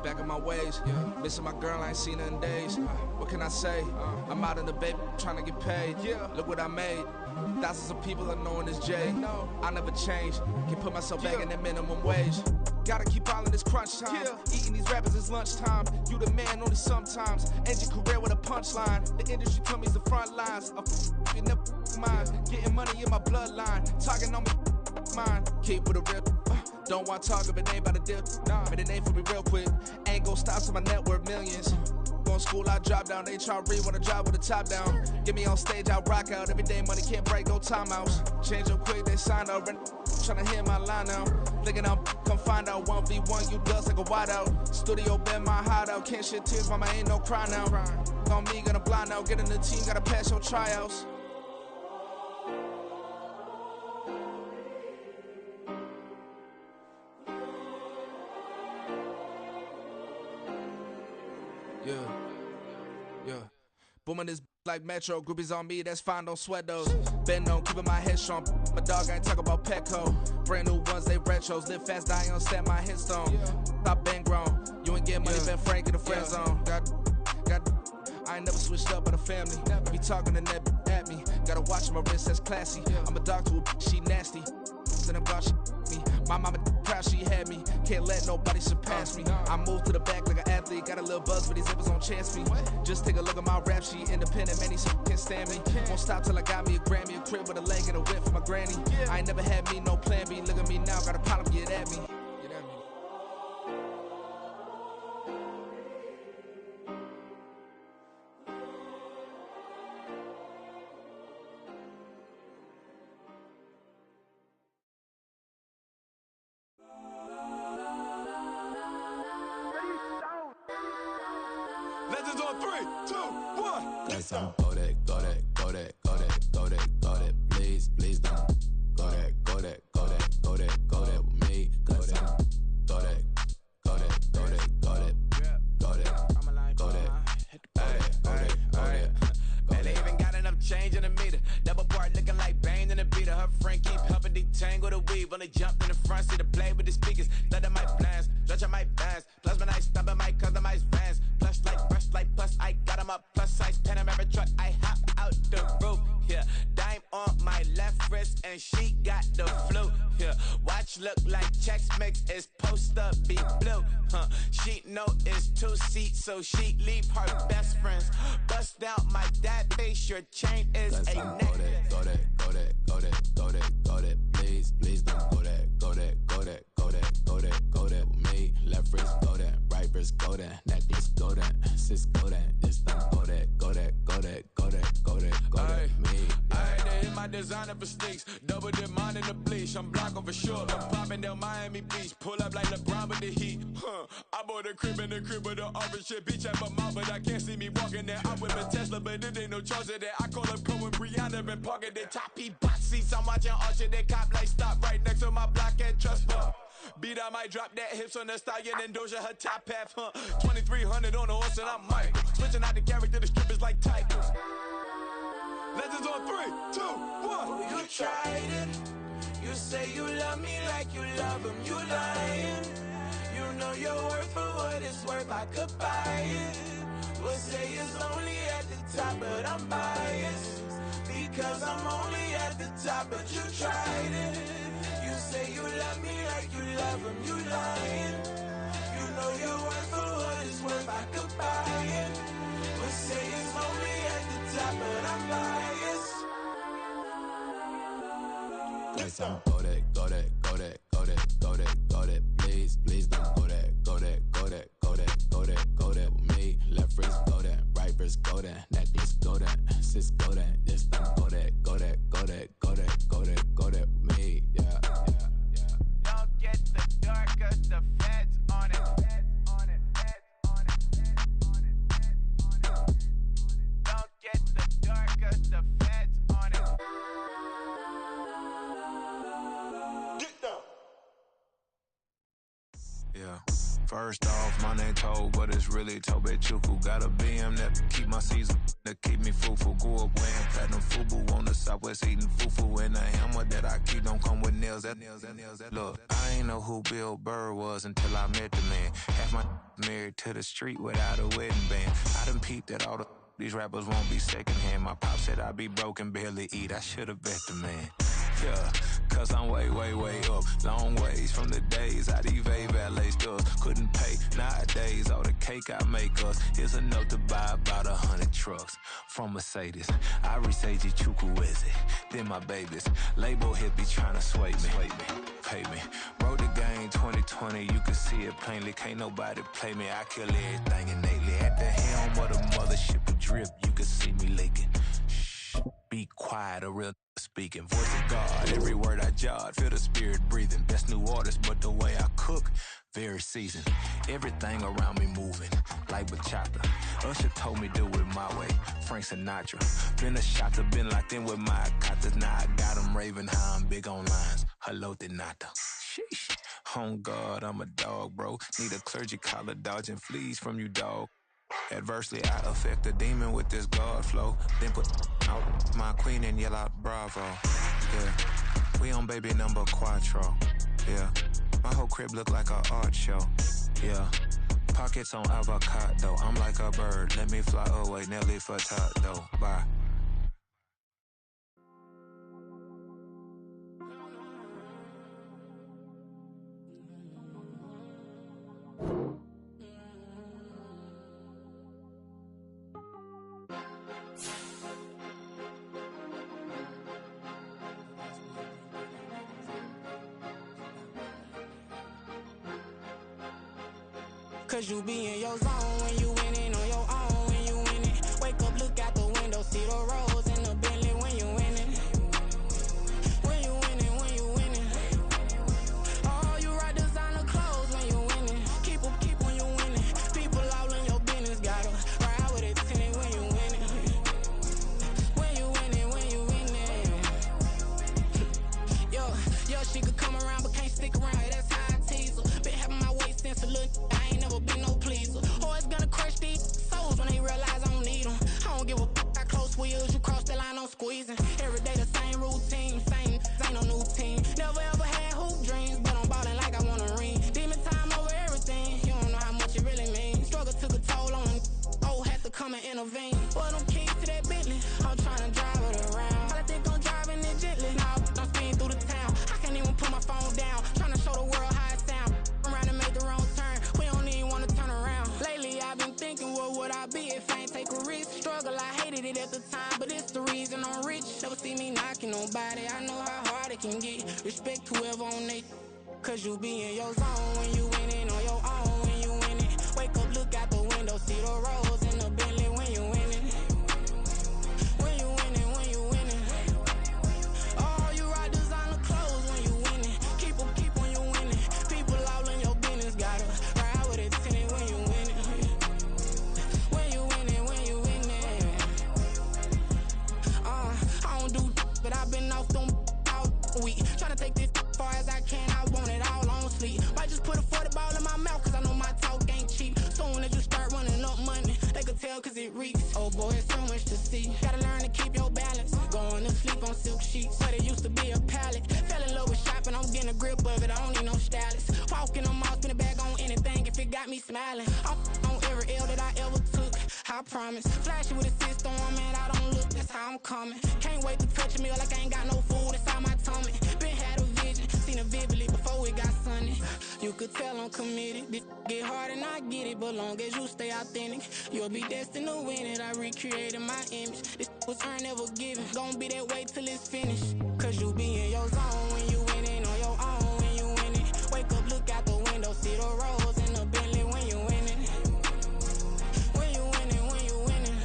Back in my ways, missing my girl, I ain't seen her in days. What can I say? I'm out in the baby, trying to get paid. Look what I made. Thousands of people are knowing this Jay. I never change. Can put myself back in that minimum wage. Gotta keep all in this crunch time. Eating these rappers is lunchtime. You the man only sometimes. End your career with a punchline. The industry tell me it's the front lines. You never mind. Getting money in my bloodline. Talking on me, mine. Keep with a real. Don't want to talk if it ain't about a deal. But it ain't for me real quick. Ain't gon' stop till my net worth millions. Going school, I drop down. They try to read when I drop with the top down. Get me on stage, I rock out. Every day money can't break, no timeouts. Change up quick, they sign up. Tryna hear my line now. Thinking I'm come find out 1v1, you dust like a wideout. Studio been my hideout. Can't shed tears, mama ain't no cry now. On me, gonna blind out. Get in the team, gotta pass your tryouts. Booming this like Metro, groupies on me, that's fine, don't sweat those. Been on, keeping my head strong. My dog ain't talk about Petco. Brand new ones, they retros. Live fast, die on, set my headstone. Stop been grown. You ain't get money, been frank in the friend zone. I ain't never switched up on the family. Be talking to that at me. Gotta watch my wrist, that's classy. I'm a dog to a she nasty. Then I'm about me. My mama proud she had me. Can't let nobody surpass me. I moved to the back like an athlete. Got a little buzz, but these zippers on chance me. Just take a look at my rap sheet. Independent, man, these can't stand me. Won't stop till I got me a Grammy, a crib with a leg and a whip for my granny. I ain't never had me no plan B. Look at me now, got a problem, get at me. Legends on 3, 2, 1. Let's go that, go that, go that, go that, go that, go that. Please, please don't. Go that, go that, go that, go that, go that with me. Go that, go that, go that, go that, go that, go that, go that. Man, they even got enough change in the meter. Double part looking like Bane in the beater. Her friend keep helping detangle the weave. When they jumped in the front seat to play with the speakers. Let my plans, stretch on my bands. Plus when I stop in my customized vans. Plush like brush like plus I got 'em up. Plus size Panamera truck. I hop out the roof. Yeah, dime on my left wrist and she got the flu. Yeah, watch look like Chex Mix is post up be blue. She know it's 2 seats, so she leave her best friends. Bust down my dad face. Your chain is a necklace. Go that, go that, go that, go that, go that. Please, please don't go that, go that, go that, go that, go that, go that with me. Left wrist go that, right wrist go that, necklace go that, sis go that, this don't go that, go that, go that, go that, go that, go that with me. I had to hit my designer for sneaks. Double dip mine in the bleach. I'm blocking for sure. I'm popping down Miami Beach. Pull up like LeBron with the heat. I bought a crib in the crib with the office shit. Beach at my mouth, but I can't see me walking there. I'm with a Tesla, but it ain't no charge of that. I call up Cohen, Brianna, and parking the top box seats. I'm watching Archer, they cop like stop right next to my block and trust me. Beat, I might drop that hips on the stallion and Doja her top half, 2300 on the horse and I'm Michael. Switching out the character, the strippers like titles. Legends on 3, 2, 1. Oh, you tried it. You say you love me like you love him. You lying. You know your worth for what it's worth. I could buy it. We'll say it's only at the top, but I'm biased. Because I'm only at the top, but you tried it. You say you love me like you love him. You lying. You know your worth for what it's worth. I could buy it. We'll say it's only at the top, but I'm biased. Let's go that, go that, go that, go that, go that, go that. Please, please don't go that, go that, go that, go that, go that, go that with me. Left wrist go that, right wrist go that, necklace go that, sis go that, this don't go that, go that, go that, go that, go that, go that with me. Yeah, yeah, yeah. Don't get the dark, cause the feds on it. Don't get the dark, cause the feds on it. Yeah. First off, my name Toad, but it's really Tobe Chuku. Got a BM that keep my season, that keep me full. fufu. Grew up wearing platinum fubu on the southwest eating fufu. And the hammer that I keep don't come with nails. Look, I ain't know who Bill Burr was until I met the man. Half my married to the street without a wedding band. I done peeped at all these rappers won't be secondhand. My pop said I'd be broken, barely eat. I should've bet the man. Yeah, cause I'm way, way, way up. Long ways from the days I evade valet stores. Couldn't pay nowadays. All the cake I make us. Here's a note to buy about 100 trucks from Mercedes. I resage Chukwueze, then my babies. Label here be trying to sway me. Pay me. Wrote the game 2020, you can see it plainly. Can't nobody play me. I kill everything innately. At the helm of the mothership of drip, you can see me leaking. Shh, be quiet, a real speaking. Voice of God, every word I jot. Feel the spirit breathing. Best new artist, but the way I cook, very seasoned. Everything around me moving, like bachata. Usher told me do it my way. Frank Sinatra. Been a shotter, been locked in with my katas. Now I got 'em raving how I'm big on lines. Hello, Denata. Sheesh. On God, I'm a dog, bro. Need a clergy collar, dodging fleas from you, dog. Adversely, I affect the demon with this God flow. Then put out my queen and yell out bravo. Yeah, we on baby number quattro. Yeah, my whole crib look like a art show. Yeah, pockets on avocado. I'm like a bird. Let me fly away, Nelly Furtado. Bye. Cause you be in your zone when you winning on your own when you winning. Wake up, look out the window, see the rose in the Bentley when you winning. When you winning, when you winning. Oh, you right designer clothes when you winning. Keep when you winning. People all in your business, gotta ride with it tinted when you winning. When you winning, when you winning. Yo, she could come around but can't stick around. Yeah, that's how I tease her. Been having my way since a little. I ain't never been no pleaser. Always gonna crush these souls when they realize I don't need them. I don't give a f*** how close wheels. You cross that line, I'm squeezing. Every day the same routine, same, ain't no new team. Never ever had hoop dreams, but I'm ballin' like I want a ring. Demon time over everything, you don't know how much it really means. Struggle took a toll on them. Oh, had to come and intervene. Boy, them keys to that Bentley, I'm tryna drive it around. I think I'm driving it gently. Now I'm speeding through the town. I can't even put my phone down. Tryna show the world how it sound. Around and make the wrong turn. We don't even wanna turn around. Lately I've been thinking, what would I be if I ain't take a risk? Struggle, I hated it at the time, but it's the reason I'm rich. Never see me knocking nobody. I know how hard it can get. Respect whoever on they. Cause you be in your zone when you winning on your own when you winning. Wake up, look out the window, see the rose in the Bentley when you winning. When you winning, when you winning. Oh, you right designer clothes when you winning. Keep when you winning. People all in your business, gotta ride with it tinted when you winning. When you winning, when you winning. I don't do but I've been off them all week. Tryna take this far as I can, I want it all on sleep. Might just put a 40 ball in my mouth, cause I know my talk ain't cheap. Soon as you start running up money, they could tell cause it reeks. Oh boy, it's so much to see. Gotta learn to keep your balance. Going to sleep on silk sheets, but it used to be a pallet. Fell in love with shopping, I'm getting a grip of it, I don't need no stylist. Walking them off, spin a bag on anything if it got me smiling. I'm on every L that I ever took, I promise. Flashy with a system on, man, I don't look, that's how I'm coming. Can't wait to touch a meal like I ain't got no food inside my tummy. Been had a vision, seen it vividly before it got sunny. You could tell I'm committed. This get hard and I get it, but long as you stay authentic, you'll be destined to win it. I recreated my image. This was earned, never given. Gonna be that way till it's finished. Cause you be in your zone when you winning on your own when you winning. Wake up, look out the window, see the rose in the Bentley when you winning. When you winning, when you winning.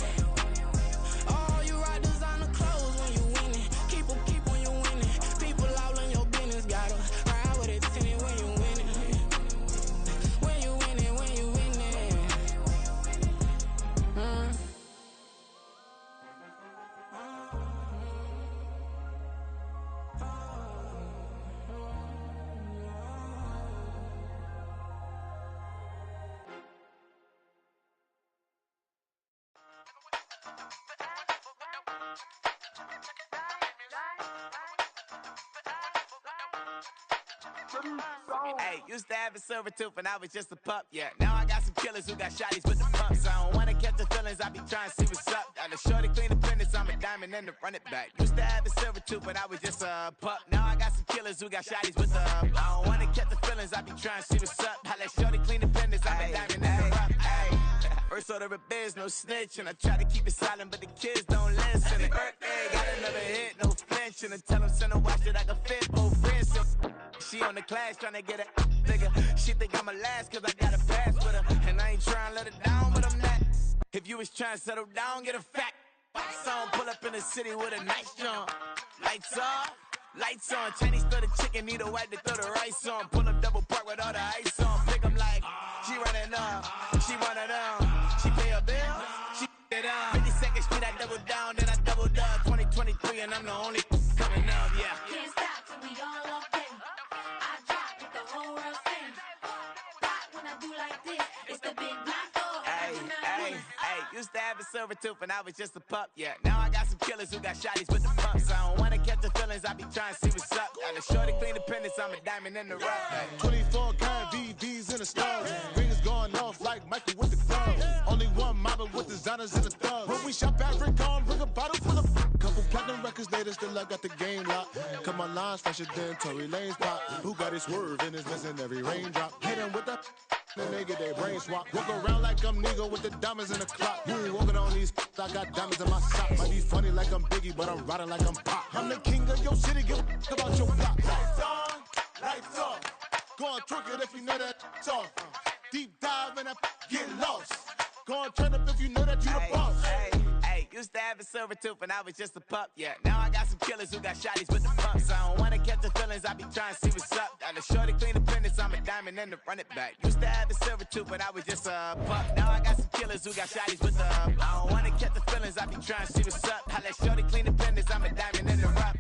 Oh, you right designer clothes when you winning. Keep when you winning. People all in your business, gotta ride with it tinted when you winning. When you winning, when you winning. Hey, used to have a silver tooth when I was just a pup, yeah. Now I got some killers who got shotties with the pumps. I don't wanna catch the feelings, I be trying to see what's up. Got a shorty clean the fitness, I'm a diamond and to run it back. Used to have a silver tooth when I was just a pup. Now I got some killers who got shotties with the I don't wanna catch the feelings, I be trying to see what's up. I let shorty clean the fitness, I'm a diamond and to run. First order of biz, no snitch, and I try to keep it silent, but the kids don't listen. And birthday, got another hit, no flinch, and I tell them send a watch that I can fit both wrists. She on the class trying to get a nigga. She think I'm a last cause I got a pass with her. And I ain't trying to let her down, but I'm not. If you was trying to settle down, get a fat song. Pull up in the city with a nice jump. Lights off, lights on. Chinese throw the chicken, need a wipe to throw the rice on. Pull up double park with all the ice on. Pick 'em like, she running up, she one of them. She pay a bill, she it up. 52nd Street, I double down, then I doubled up. 2023 and I'm the only coming up, yeah. Can't stop till we all up in. I drop with the whole world sing. Pop when I do like this, it's the big black dog. Hey, used to have a silver tooth when I was just a pup, yeah. Now I got some killers who got shotties with the pumps. I don't wanna catch the feelings, I be trying to see what's up. Got a shorty clean the pendants, I'm a diamond in the rough. Hey. 24 karat VVs in the stars. Rings going off like Michael with the club. Only one mobbing with designers in the thugs. When we shop at Rick on, bring a bottle full of couple platinum records later, still I got the game locked. Come on, lines fresher than Tory Lane's pop. Who got his swerve and is missing every raindrop? Hit him with the then they get their brain swap. Walk around like I'm nigga with the diamonds in the clock. You ain't walking on these, I got diamonds in my socks. Might be funny like I'm Biggie, but I'm riding like I'm Pop. I'm the king of your city, give a about your block. Lights on, lights off. Go on, twerk it if you know that off. Deep dive and get lost. Go on, turn up if you know that you the boss. Hey, used to have a silver tooth when I was just a pup, yeah. Now I got some killers who got shotties with the pumps. I don't wanna catch the feelings, I be trying to see what's up. Got a shorty clean the pendants, I'm a diamond and to run it back. Used to have a silver tooth when I was just a pup. Now I got some killers who got shotties with the I don't wanna catch the feelings, I be trying to see what's up. I let shorty clean the pendants, I'm a diamond and to run.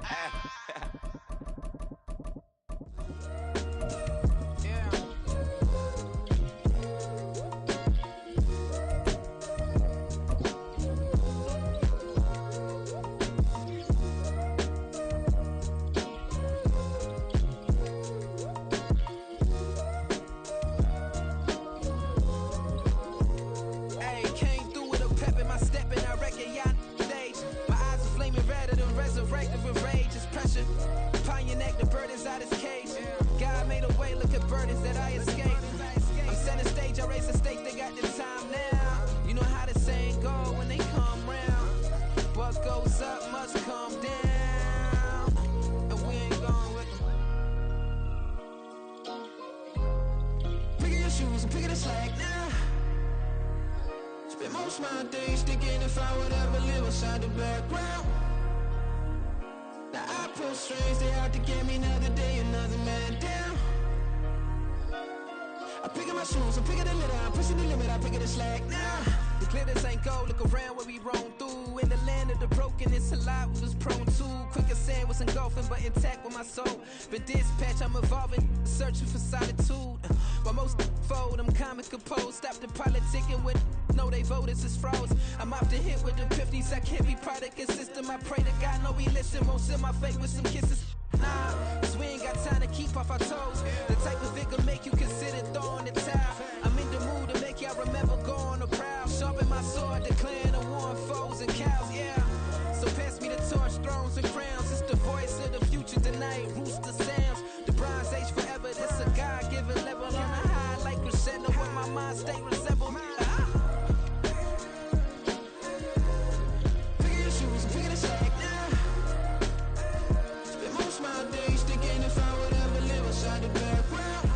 Resurrected with rage, it's pressure. Pontiac neck, the burdens out his cage. God made a way, look at burdens that I escaped. I'm center stage, I raise the stakes, they got the time now. You know how the saying go when they come round. What goes up must come down. And we ain't going with them. Pick your shoes and pick the slack now. Spend most of my days thinking if I would ever live inside the background. Now I pull strings, they out to get me another day, another man down. I pick up my shoes, I'm picking the litter, I'm pushing the limit, I pick it a slack now. The glitters ain't gold, look around where we roam through. In the land of the broken, it's a lot we was prone to. Quicker sand was engulfing, but intact with my soul. But dispatch, I'm evolving, searching for solitude. While most fold, I'm comic composed. Stop the politicking with no, they voters is frauds. I'm off the hit with the 50s, I can't be product and system. I pray to God, no, we listen, won't send my fate with some kisses. Nah, cause we ain't got time to keep off our toes. The type of vigor make you consider throwing the towel. I'm in the mood to make y'all remember going to proud. Sharpen my sword, declaring the war on foes and cows, yeah. So pass me the torch, thrones and crowns. It's the voice of the future tonight, rooster sounds. The Bronze Age forever, this a God-given level. On a high like crescendo, where my mind stay resemble. Pick your shoes and pick the slack now. Spend most of my days thinking if I would ever live inside the background.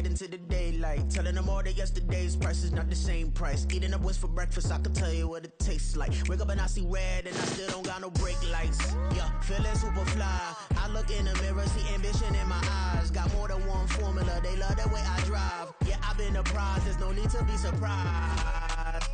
night into the daylight. Telling them all that yesterday's price is not the same price. Eating up what's for breakfast, I can tell you what it tastes like. Wake up and I see red and I still don't got no brake lights. Yeah, feeling super fly. I look in the mirror, see ambition in my eyes. Got more than one formula, they love the way I drive. Yeah, I've been a prize, there's no need to be surprised.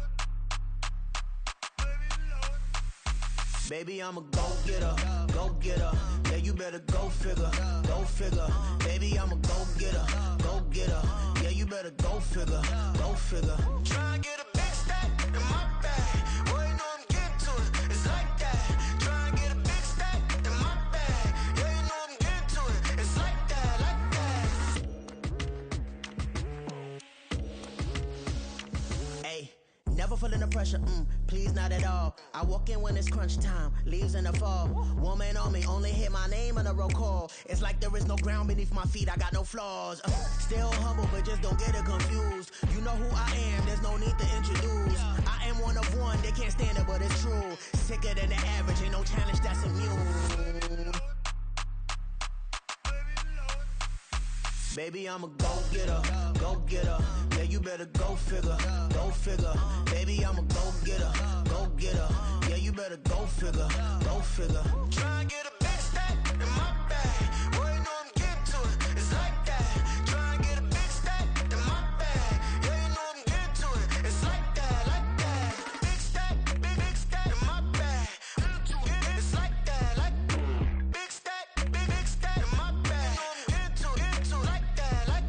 Baby, I'm a go-getter, go-getter. Yeah, you better go figure, go figure. Baby, I'm a go-getter, go-getter. Yeah, you better go figure, go figure. Try and get a big stack in my bag. Boy, you know I'm getting to it. It's like that. Try and get a big stack in my bag. Yeah, you know I'm getting to it. It's like that, like that. Hey, never feeling the pressure, please not at all. I walk in when it's crunch time, leaves in the fall. Woman on me, only hit my name on a roll call. It's like there is no ground beneath my feet, I got no flaws. Still humble, but just don't get it confused. You know who I am, there's no need to introduce. I am one of one, they can't stand it, but it's true. Sicker than the average, ain't no challenge that's immune. Baby, I'm a go-getter, go-getter. Yeah, you better go figure, go figure. Baby, I'm a go-getter, go-getter. Yeah, you better go figure, go figure. Try and get a big stack in my bag. Boy, you know I'm getting to it. It's like that. Try and get a big stack in my bag. Yeah, you know I'm getting to it. It's like that, like that. Big stack in my bag. It's like that, like big stack in my bag. You know I'm getting to it, like that, like.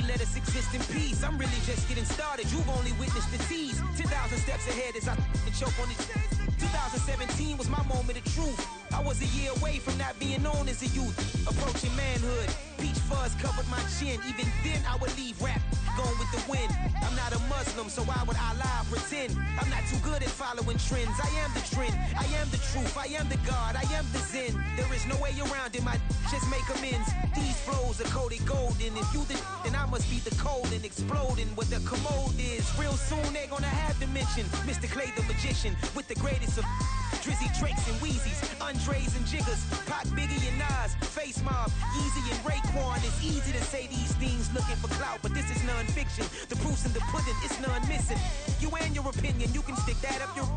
Let us exist in peace. I'm really just getting started. You've only witnessed the tease. 10,000 steps ahead as I choke on it. 2017 was my moment of truth. I was a year away from not being known as a youth. Approaching manhood. Peach fuzz covered my chin. Even then I would leave rap going with the wind. I'm not a Muslim, so why would I lie or pretend? I'm not too good at following trends. I am the trend. I am the truth. I am the God. I am the Zen. There is no way around it. My just make amends. These flows are coated golden. If you the then I must be the cold and exploding what the commode is. Real soon they gonna have to mention Mr. Clay the magician with the greatest of Drizzy, Drakes, and Wheezies, Andres and Jiggers, Pac, Biggie, and Nas, Face Mob, Easy and Raekwon. It's easy to say these things looking for clout, but this is non-fiction. The proof's in the pudding, it's none missing. You and your opinion, you can stick that up your.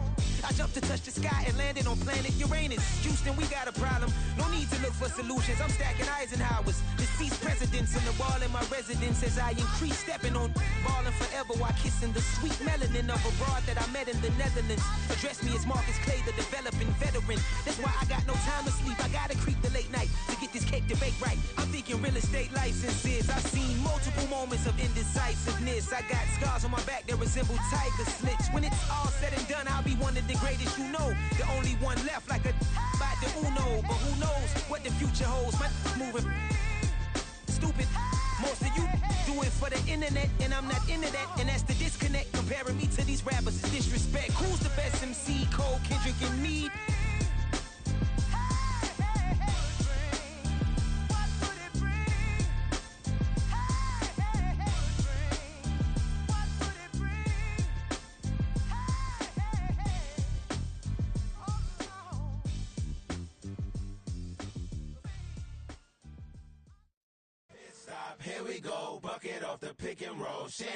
I jumped to touch the sky and landed on planet Uranus. Houston, we got a problem. No need to look for solutions. I'm stacking Eisenhowers. Deceased presidents on the wall in my residence as I increase stepping on ballin' forever while kissing the sweet melanin of a broad that I met in the Netherlands. Address me as Marcus Clay, the developing veteran. That's why I got no time to sleep. I gotta creep the late night to get this cake to bake right. I'm thinking real estate licenses. I've seen multiple moments of indecisiveness. I got scars on my back that resemble tiger slits. When it's all said and done, I'll be one of the greatest you know. The only one left like a by the Uno. But who knows what the future holds. My moving stupid. Most of you do it for the internet, and I'm not into that. And that's the disconnect. Comparing me to these rappers is disrespect. Who's the best MC? Cole, Kendrick, and me? Here we go, bucket off the pick and roll. Shit,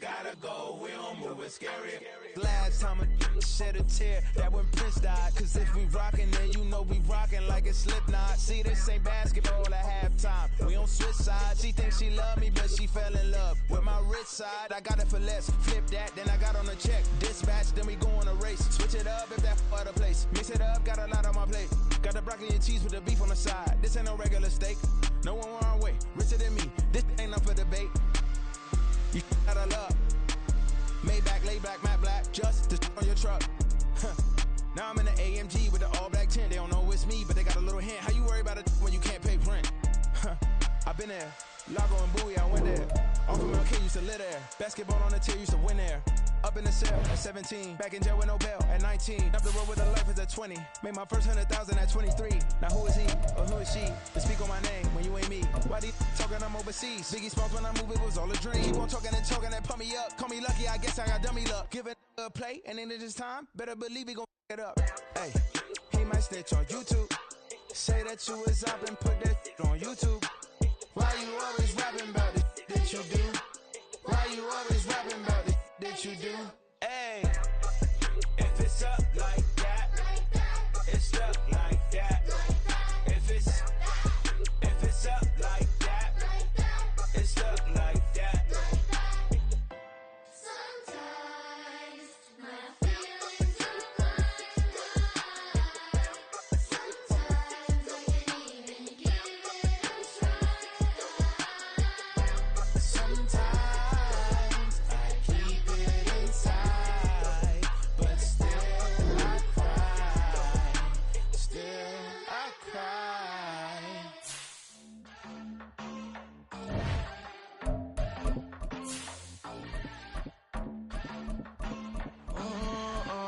gotta go, we don't move it scary. Last time a shed a tear, that when Prince died. Cause if we rockin', then you know we rockin' like it's Slipknot. See, this ain't basketball at halftime. We on switch sides. She thinks she love me, but she fell in love with my rich side. I got it for less. Flip that, then I got on a check. Dispatch, then we go on a race. Switch it up if that other place. Mix it up, got a lot on my plate. Got the broccoli and cheese with the beef on the side. This ain't no regular steak. No one wrong way, richer than me. This ain't up for debate. You out of love. Maybach, laid back, matte black, just to on your truck. Now I'm in the AMG with the all black tint. They don't know it's me, but they got a little hint. How you worry about it when you can't pay rent? I've been there. Lago and Bowie, I went there. Off of MLK used to live midair. Basketball on the tier, used to win there. Up in the cell at 17, back in jail with no bail at 19. Up the road with a life is at 20. Made my first 100,000 at 23. Now who is he or who is she to speak on my name when you ain't me? Why they talking I'm overseas? Biggie Smalls when I move it was all a dream. Keep on talking and talking and pump me up. Call me lucky, I guess I got dummy luck. Give it a play and then it's time. Better believe he gon' it up. Hey, he might snitch on YouTube. Say that you was up and put that on YouTube. Why you always rapping about it that you do? Why you always rapping about it that you do? Hey, if it's up like that, it's up like that. If it's up like that, it's up like that. Sometimes my feelings are blind. Sometimes I can't even give it a try. Sometimes I keep it inside, but still I cry. Still I cry.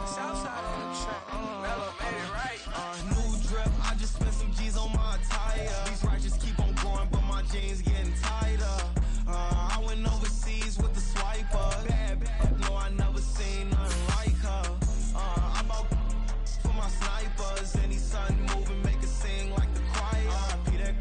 Southside on the track. Mellow made it right. New drip, I just spent some G's on my attire. These righteous keep on going, but my jeans getting tighter. I went overseas with the swiper. Bad, no, I never seen nothing like her. I bought for my snipers. Any sun moving, make it sing like the choir. Peter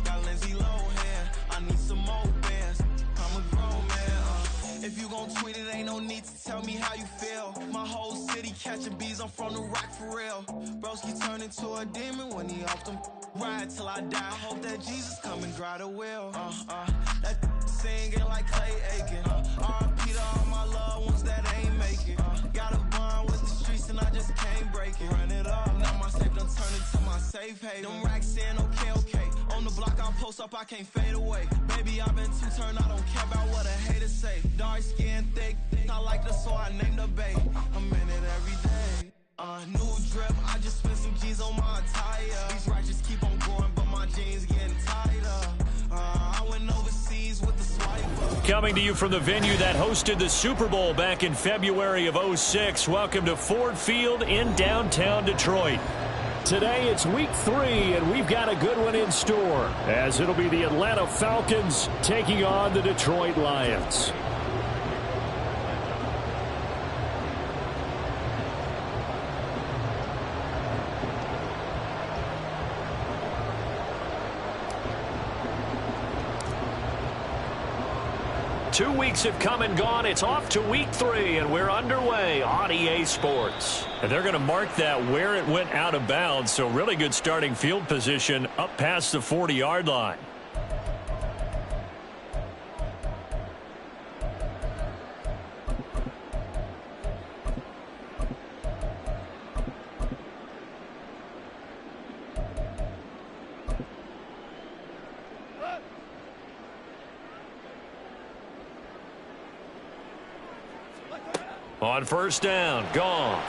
got Lindsay Lohan. I need some more bands. I'm a grown man. If you gon' tweet it, ain't no need to tell me how you feel. My whole city catching bees, I'm from the rock for real. Broski turn into a demon when he off them. Ride till I die. I hope that Jesus come and dry the wheel. That singing like Clay Aiken. R.I.P. to all my loved ones that ain't make it. Got a bond with the streets and I just can't break it. Run it up, now my safe done turn into my safe haven. Them racks in, okay. On the block I post up, I can't fade away. Baby, I've been too turned, I don't care about what a hater say. Dark skin, thick, I like the so I named the bay. I'm in it every day. New drip, I just spent some G's on my attire. These righteous keep on going, but my jeans getting tighter. I went overseas with the swiper. Coming to you from the venue that hosted the Super Bowl back in February of '06. Welcome to Ford Field in downtown Detroit. Today it's week 3, and we've got a good one in store, as it'll be the Atlanta Falcons taking on the Detroit Lions. Two weeks have come and gone. It's off to week 3, and we're underway on EA Sports. And they're going to mark that where it went out of bounds, so really good starting field position up past the 40-yard line. On first down, gone.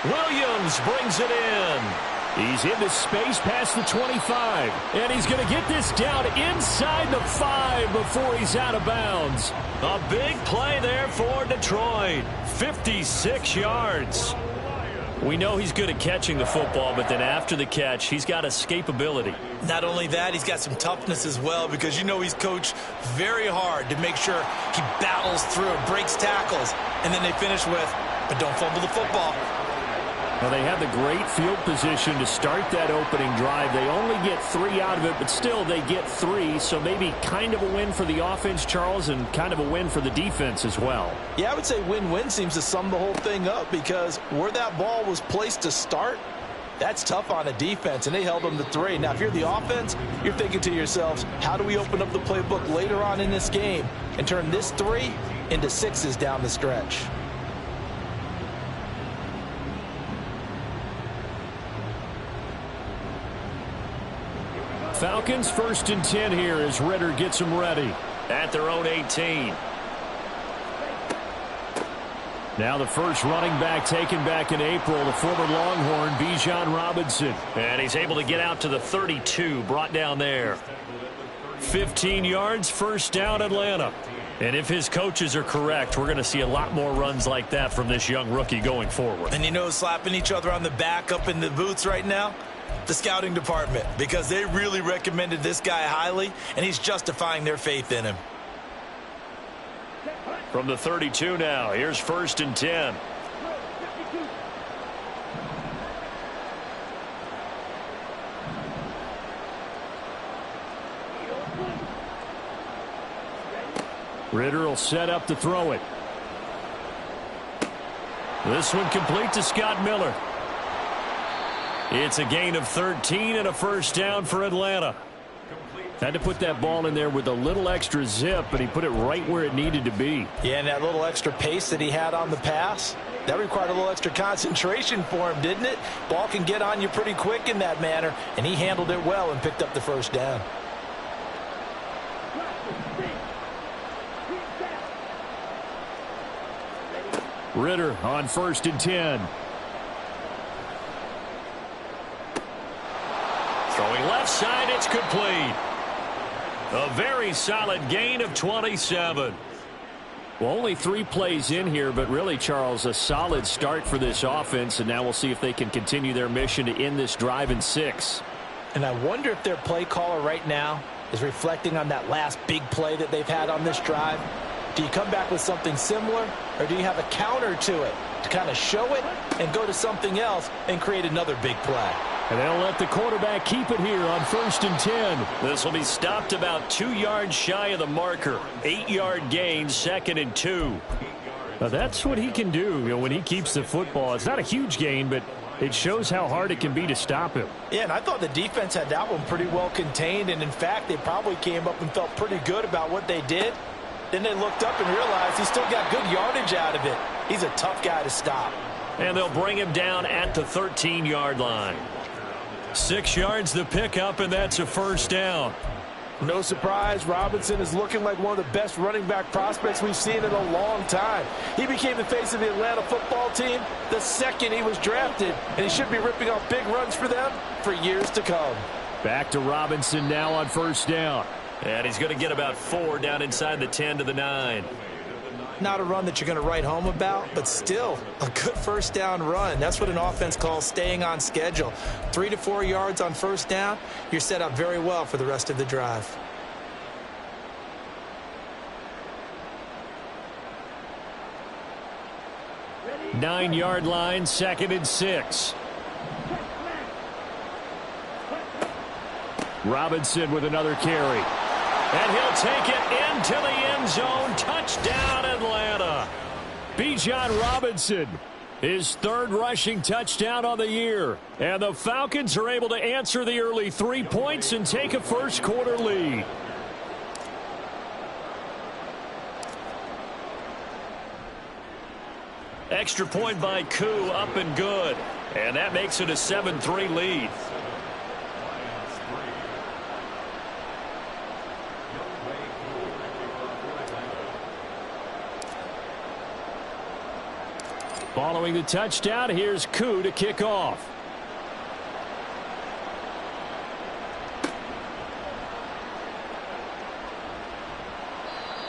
Williams brings it in. He's into space past the 25, and he's going to get this down inside the 5 before he's out of bounds. A big play there for Detroit. 56 yards. We know he's good at catching the football, but then after the catch, he's got escapability. Not only that, he's got some toughness as well, because you know he's coached very hard to make sure he battles through, breaks tackles, and then they finish with, but don't fumble the football. Well, they had the great field position to start that opening drive. They only get 3 out of it, but still they get 3, so maybe kind of a win for the offense, Charles, and kind of a win for the defense as well. Yeah, I would say win-win seems to sum the whole thing up, because where that ball was placed to start, that's tough on a defense, and they held them to 3. Now, if you're the offense, you're thinking to yourselves, how do we open up the playbook later on in this game and turn this 3 into 6s down the stretch? Falcons 1st and 10 here as Ritter gets them ready at their own 18. Now the first running back taken back in April, the former Longhorn, Bijan Robinson. And he's able to get out to the 32, brought down there. 15 yards, first down, Atlanta. And if his coaches are correct, we're going to see a lot more runs like that from this young rookie going forward. And you know, slapping each other on the back up in the booths right now? The scouting department, because they really recommended this guy highly, and he's justifying their faith in him. From the 32 now, here's 1st and 10. Ritter will set up to throw it. This one complete to Scott Miller. It's a gain of 13 and a first down for Atlanta. Had to put that ball in there with a little extra zip, but he put it right where it needed to be. Yeah, and that little extra pace that he had on the pass, that required a little extra concentration for him, didn't it? Ball can get on you pretty quick in that manner, and he handled it well and picked up the first down. Ritter on 1st and 10. Throwing left side, it's complete. A very solid gain of 27. Well, only 3 plays in here, but really, Charles, a solid start for this offense, and now we'll see if they can continue their mission to end this drive in 6. And I wonder if their play caller right now is reflecting on that last big play that they've had on this drive. Do you come back with something similar, or do you have a counter to it to kind of show it and go to something else and create another big play? And they'll let the quarterback keep it here on 1st and 10. This will be stopped about 2 yards shy of the marker. 8-yard gain, 2nd and 2. Now that's what he can do, when he keeps the football. It's not a huge gain, but it shows how hard it can be to stop him. Yeah, and I thought the defense had that one pretty well contained, and in fact, they probably came up and felt pretty good about what they did. Then they looked up and realized he still got good yardage out of it. He's a tough guy to stop. And they'll bring him down at the 13-yard line. 6 yards the pickup, and that's a first down. No surprise, Robinson is looking like one of the best running back prospects we've seen in a long time. He became the face of the Atlanta football team the second he was drafted, and he should be ripping off big runs for them for years to come. Back to Robinson now on first down. And he's going to get about 4 down inside the 10 to the 9. Not a run that you're going to write home about, but still a good first down run. That's what an offense calls staying on schedule. 3 to 4 yards on first down, you're set up very well for the rest of the drive. Ready? 9-yard line, 2nd and 6. Robinson with another carry. And he'll take it into the end zone. Touchdown, Atlanta. Bijan Robinson, his 3rd rushing touchdown on the year. And the Falcons are able to answer the early 3 points and take a first-quarter lead. Extra point by Koo, up and good. And that makes it a 7-3 lead. Following the touchdown, here's Koo to kick off.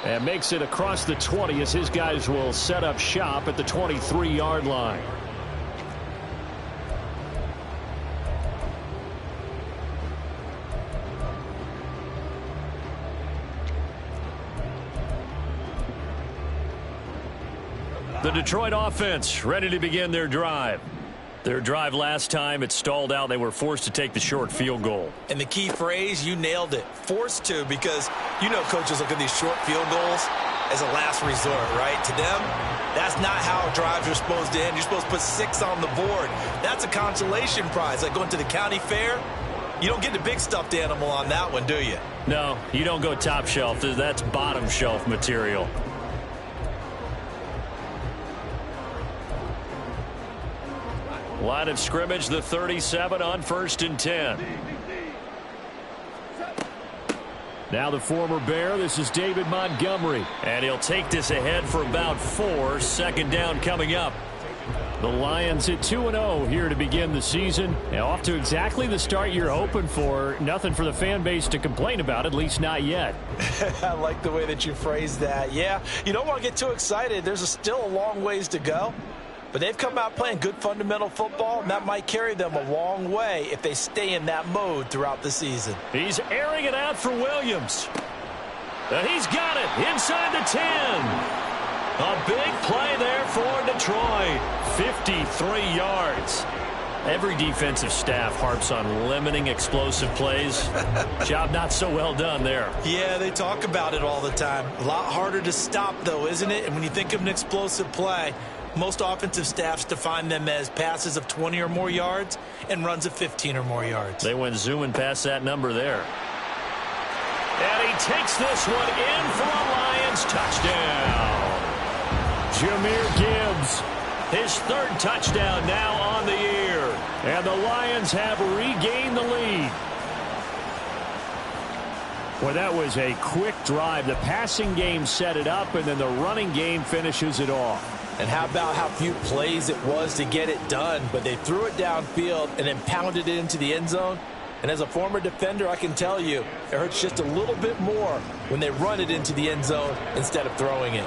And makes it across the 20 as his guys will set up shop at the 23-yard line. The Detroit offense ready to begin their drive. Their drive last time, it stalled out. They were forced to take the short field goal. And the key phrase, you nailed it. Forced to, because you know coaches look at these short field goals as a last resort, right? To them, that's not how drives are supposed to end. You're supposed to put 6 on the board. That's a consolation prize. Like going to the county fair, you don't get the big stuffed animal on that one, do you? No, you don't go top shelf. That's bottom shelf material. Line of scrimmage, the 37 on 1st and 10. Now the former Bear, this is David Montgomery. And he'll take this ahead for about 4. 2nd down coming up. The Lions at 2-0 here to begin the season. Now off to exactly the start you're hoping for. Nothing for the fan base to complain about, at least not yet. I like the way that you phrased that. Yeah, you don't want to get too excited. There's still a long ways to go. But they've come out playing good fundamental football, and that might carry them a long way if they stay in that mode throughout the season. He's airing it out for Williams. He's got it inside the 10. A big play there for Detroit. 53 yards. Every defensive staff harps on limiting explosive plays. Job not so well done there. Yeah, they talk about it all the time. A lot harder to stop, though, isn't it? And when you think of an explosive play, most offensive staffs define them as passes of 20 or more yards and runs of 15 or more yards. They went zooming past that number there. And he takes this one in for a Lions touchdown. Jahmyr Gibbs, his third touchdown now on the year. And the Lions have regained the lead. Well, that was a quick drive. The passing game set it up, and then the running game finishes it off. And how about how few plays it was to get it done, but they threw it downfield and then pounded it into the end zone. And as a former defender, I can tell you, it hurts just a little bit more when they run it into the end zone instead of throwing it.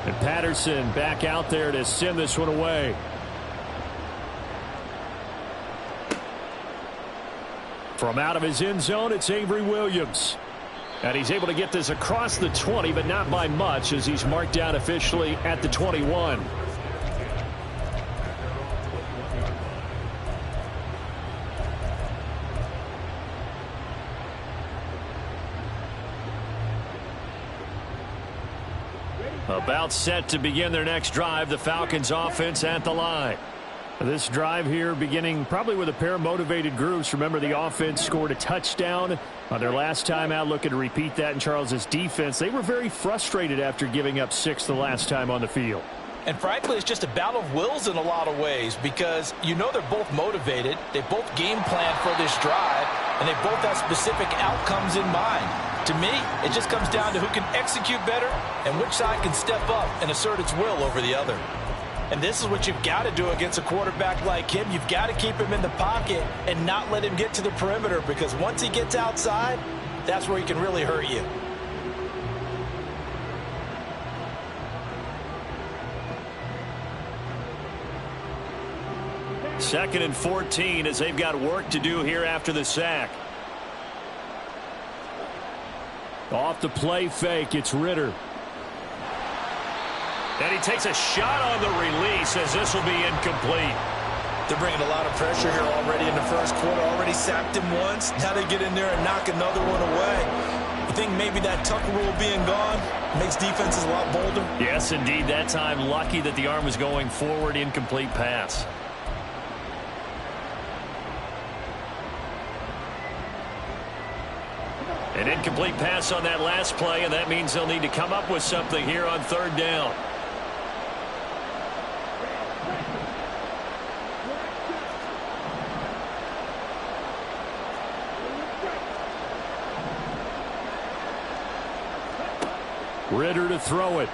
And Patterson back out there to send this one away. From out of his end zone, it's Avery Williams. And he's able to get this across the 20, but not by much, as he's marked down officially at the 21. About set to begin their next drive, the Falcons offense at the line. This drive here beginning probably with a pair of motivated groups. Remember, the offense scored a touchdown on their last time out, looking to repeat that in Charles's defense. They were very frustrated after giving up 6 the last time on the field. And frankly, it's just a battle of wills in a lot of ways, because you know they're both motivated. They both game plan for this drive, and they both have specific outcomes in mind. To me, it just comes down to who can execute better and which side can step up and assert its will over the other. And this is what you've got to do against a quarterback like him. You've got to keep him in the pocket and not let him get to the perimeter, because once he gets outside, that's where he can really hurt you. Second and 14 as they've got work to do here after the sack. Off the play fake, it's Ritter. And he takes a shot on the release as this will be incomplete. They're bringing a lot of pressure here already in the first quarter. Already sacked him once. Now they get in there and knock another one away. You think maybe that tuck rule being gone makes defenses a lot bolder? Yes, indeed. That time, lucky that the arm was going forward. Incomplete pass. An incomplete pass on that last play, and that means they'll need to come up with something here on third down. Ritter to throw it.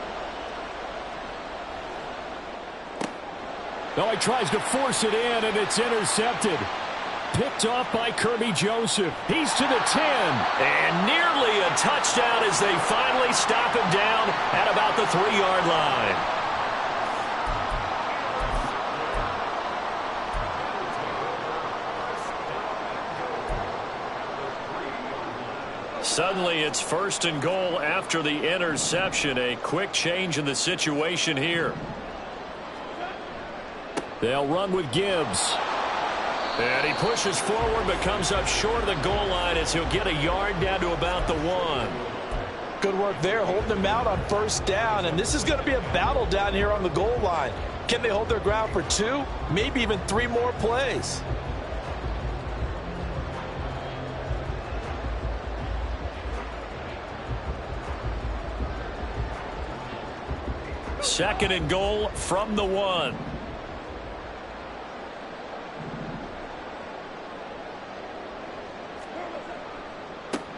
Oh, he tries to force it in, and it's intercepted. Picked off by Kirby Joseph. He's to the 10. And nearly a touchdown as they finally stop him down at about the 3-yard line. Suddenly it's first and goal after the interception. A quick change in the situation here. They'll run with Gibbs. And he pushes forward but comes up short of the goal line as he'll get a yard down to about the 1. Good work there, holding him out on first down. And this is going to be a battle down here on the goal line. Can they hold their ground for 2, maybe even 3 more plays? Second and goal from the 1.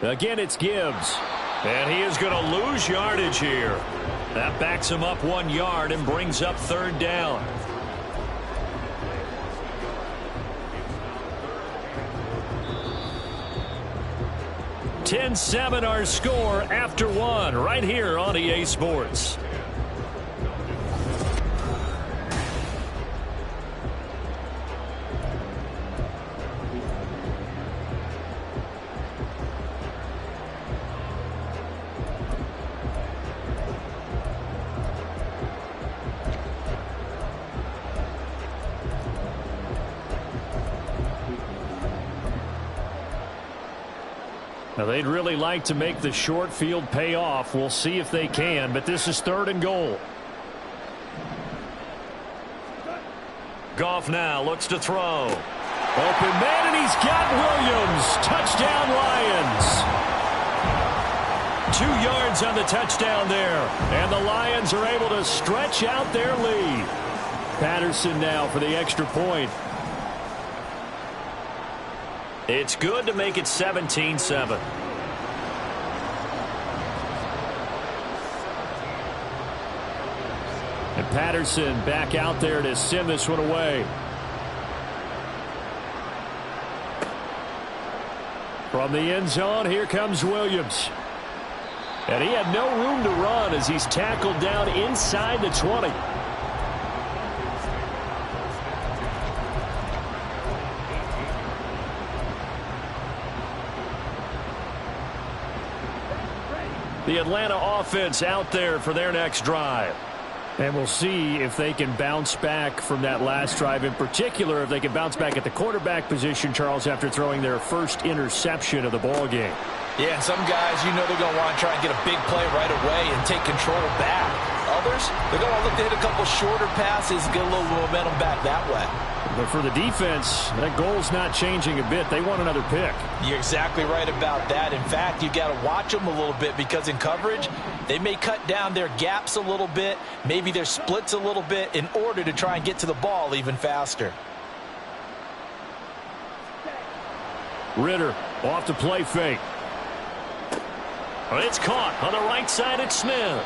Again, it's Gibbs. And he is going to lose yardage here. That backs him up 1 yard and brings up third down. (10-7) our score after 1 right here on EA Sports. Now, they'd really like to make the short field pay off. We'll see if they can, but this is 3rd and goal. Goff now looks to throw. Open man, and he's got Williams. Touchdown, Lions. 2 yards on the touchdown there, and the Lions are able to stretch out their lead. Patterson now for the extra point. It's good to make it 17-7. And Patterson back out there to send this one away. From the end zone, here comes Williams. And he had no room to run as he's tackled down inside the 20. The Atlanta offense out there for their next drive. And we'll see if they can bounce back from that last drive. In particular, if they can bounce back at the quarterback position, Charles, after throwing their first interception of the ball game. Yeah, and some guys, you know they're going to want to try and get a big play right away and take control back. Others, they're going to look to hit a couple shorter passes, get a little momentum back that way. But for the defense, that goal's not changing a bit. They want another pick. You're exactly right about that. In fact, you got to watch them a little bit because in coverage, they may cut down their gaps a little bit, maybe their splits a little bit in order to try and get to the ball even faster. Ritter off the play fake. It's caught on the right side at Smith.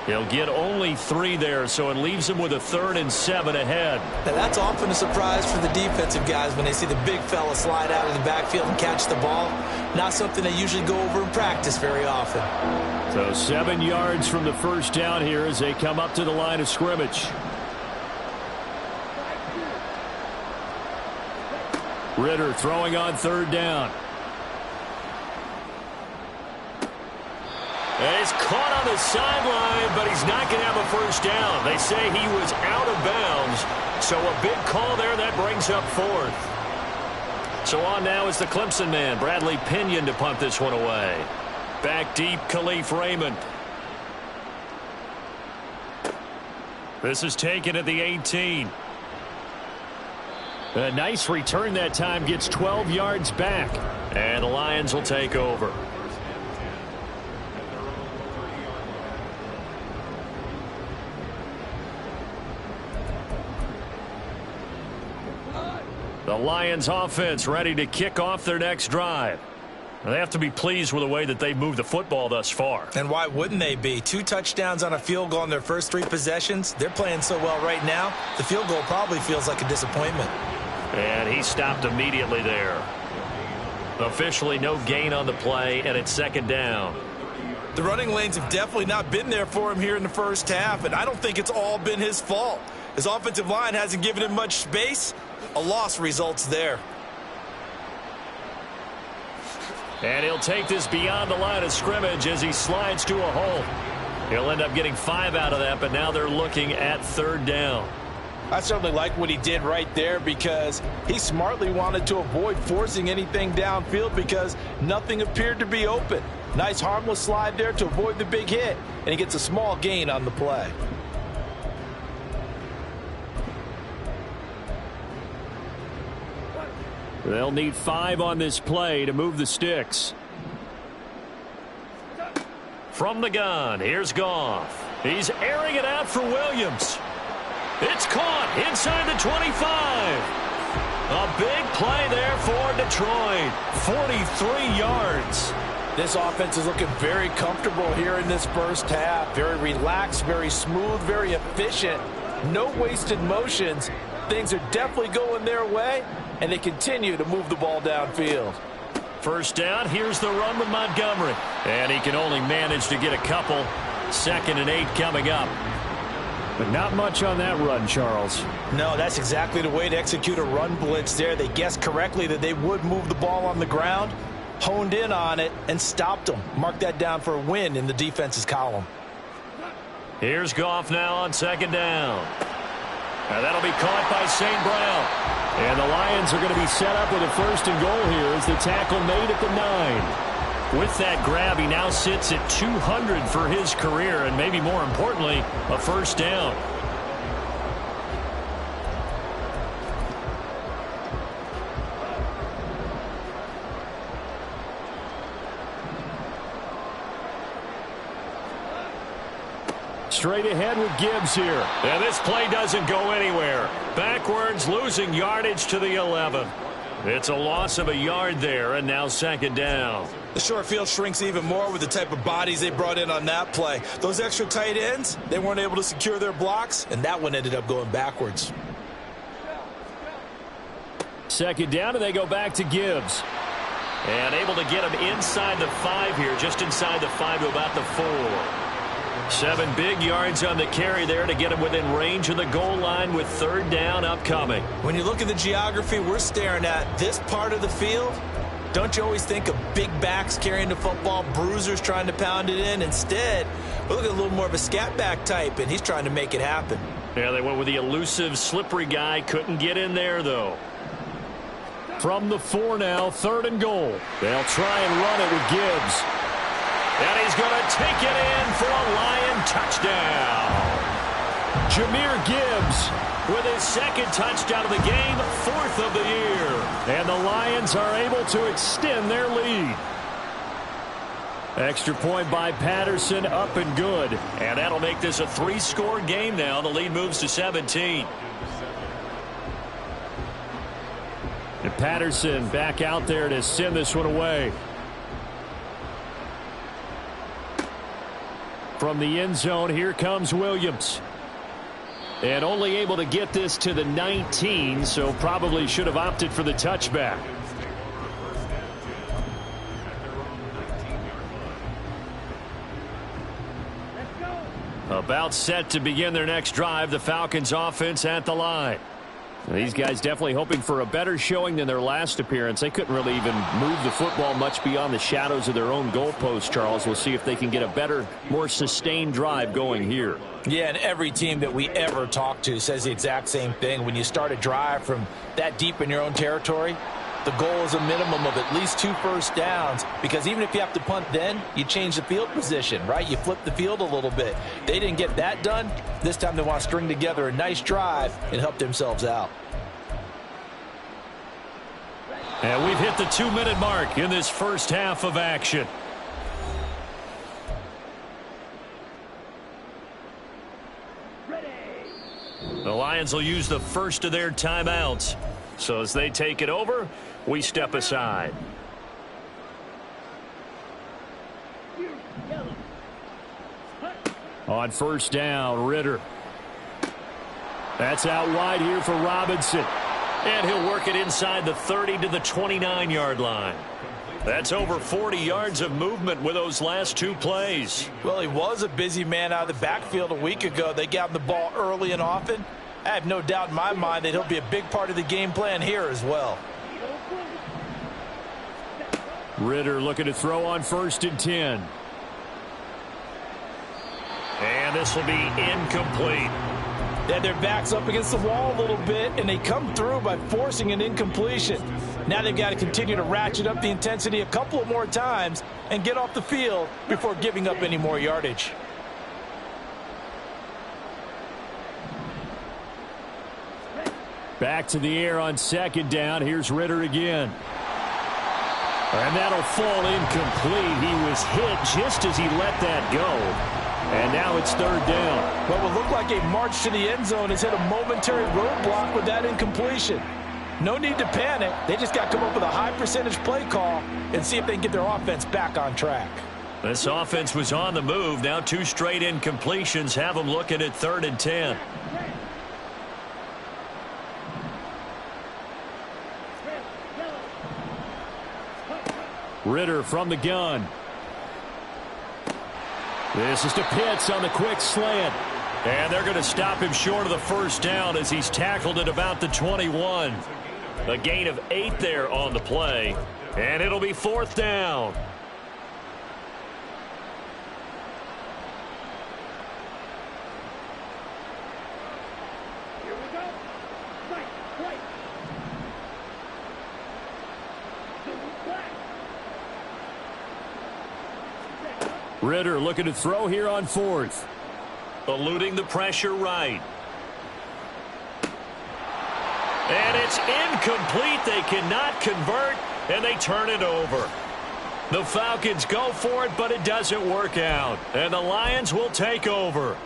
He'll get only 3 there, so it leaves him with a 3rd and 7 ahead. Now that's often a surprise for the defensive guys when they see the big fella slide out of the backfield and catch the ball. Not something they usually go over in practice very often. So 7 yards from the first down here as they come up to the line of scrimmage. Ritter throwing on 3rd down. And it's caught on the sideline, but he's not going to have a first down. They say he was out of bounds, so a big call there that brings up 4th. So on now is the Clemson man, Bradley Pinion, to punt this one away. Back deep, Khalif Raymond. This is taken at the 18. A nice return that time, gets 12 yards back, and the Lions will take over. The Lions offense ready to kick off their next drive. They have to be pleased with the way that they've moved the football thus far. And why wouldn't they be? 2 touchdowns on a field goal in their first 3 possessions. They're playing so well right now, the field goal probably feels like a disappointment. And he stopped immediately there. Officially no gain on the play, and it's 2nd down. The running lanes have definitely not been there for him here in the first half, and I don't think it's all been his fault. His offensive line hasn't given him much space. A loss results there. And he'll take this beyond the line of scrimmage as he slides to a hole. He'll end up getting 5 out of that, but now they're looking at 3rd down. I certainly like what he did right there because he smartly wanted to avoid forcing anything downfield because nothing appeared to be open. Nice harmless slide there to avoid the big hit, and he gets a small gain on the play. They'll need 5 on this play to move the sticks. From the gun, here's Goff. He's airing it out for Williams. It's caught inside the 25. A big play there for Detroit. 43 yards. This offense is looking very comfortable here in this first half. Very relaxed, very smooth, very efficient. No wasted motions. Things are definitely going their way, and they continue to move the ball downfield. First down, here's the run with Montgomery. And he can only manage to get a couple. 2nd and 8 coming up. But not much on that run, Charles. No, that's exactly the way to execute a run blitz there. They guessed correctly that they would move the ball on the ground, honed in on it, and stopped them. Mark that down for a win in the defense's column. Here's Goff now on 2nd down. And that'll be caught by St. Brown. And the Lions are going to be set up with a 1st and goal here as the tackle made at the 9. With that grab, he now sits at 200 for his career, and maybe more importantly, a 1st down. Straight ahead with Gibbs here. And this play doesn't go anywhere. Backwards, losing yardage to the 11. It's a loss of a yard there, and now 2nd down. The short field shrinks even more with the type of bodies they brought in on that play. Those extra tight ends, they weren't able to secure their blocks, and that one ended up going backwards. 2nd down, and they go back to Gibbs. And able to get him inside the 5 here, just inside the 5 to about the 4. 7 big yards on the carry there to get him within range of the goal line with 3rd down upcoming. When you look at the geography we're staring at, this part of the field, don't you always think of big backs carrying the football, bruisers trying to pound it in? Instead, we're looking at a little more of a scat back type, and he's trying to make it happen. Yeah, they went with the elusive, slippery guy. Couldn't get in there, though. From the 4 now, 3rd and goal. They'll try and run it with Gibbs. And he's going to take it in for a Lion touchdown. Jahmyr Gibbs with his 2nd touchdown of the game, 4th of the year. And the Lions are able to extend their lead. Extra point by Patterson, up and good. And that'll make this a 3-score game now. The lead moves to 17. And Patterson back out there to send this one away. From the end zone, here comes Williams. And only able to get this to the 19, so probably should have opted for the touchback. About set to begin their next drive, the Falcons offense at the line. These guys definitely hoping for a better showing than their last appearance. They couldn't really even move the football much beyond the shadows of their own goalpost, Charles. We'll see if they can get a better, more sustained drive going here. Yeah, and every team that we ever talk to says the exact same thing. When you start a drive from that deep in your own territory, the goal is a minimum of at least 2 first downs, because even if you have to punt then, you change the field position, right? You flip the field a little bit. They didn't get that done. This time they want to string together a nice drive and help themselves out. And we've hit the 2-minute mark in this first half of action. The Lions will use the first of their timeouts. So as they take it over, we step aside. On first down, Ritter. That's out wide here for Robinson. And he'll work it inside the 30 to the 29-yard line. That's over 40 yards of movement with those last 2 plays. Well, he was a busy man out of the backfield a week ago. They got him the ball early and often. I have no doubt in my mind that he'll be a big part of the game plan here as well. Ritter looking to throw on 1st and 10. And this will be incomplete. They had their backs up against the wall a little bit, and they come through by forcing an incompletion. Now they've got to continue to ratchet up the intensity a couple of more times and get off the field before giving up any more yardage. Back to the air on 2nd down. Here's Ritter again. And that'll fall incomplete. He was hit just as he let that go. And now it's 3rd down. What will look like a march to the end zone has hit a momentary roadblock with that incompletion. No need to panic. They just got to come up with a high percentage play call and see if they can get their offense back on track. This offense was on the move. Now 2 straight incompletions have them looking at 3rd and 10. Ritter from the gun. This is to Pitts on the quick slant. And they're going to stop him short of the first down as he's tackled at about the 21. A gain of 8 there on the play. And it'll be 4th down. Ritter looking to throw here on 4th. Eluding the pressure right. And it's incomplete. They cannot convert, and they turn it over. The Falcons go for it, but it doesn't work out. And the Lions will take over.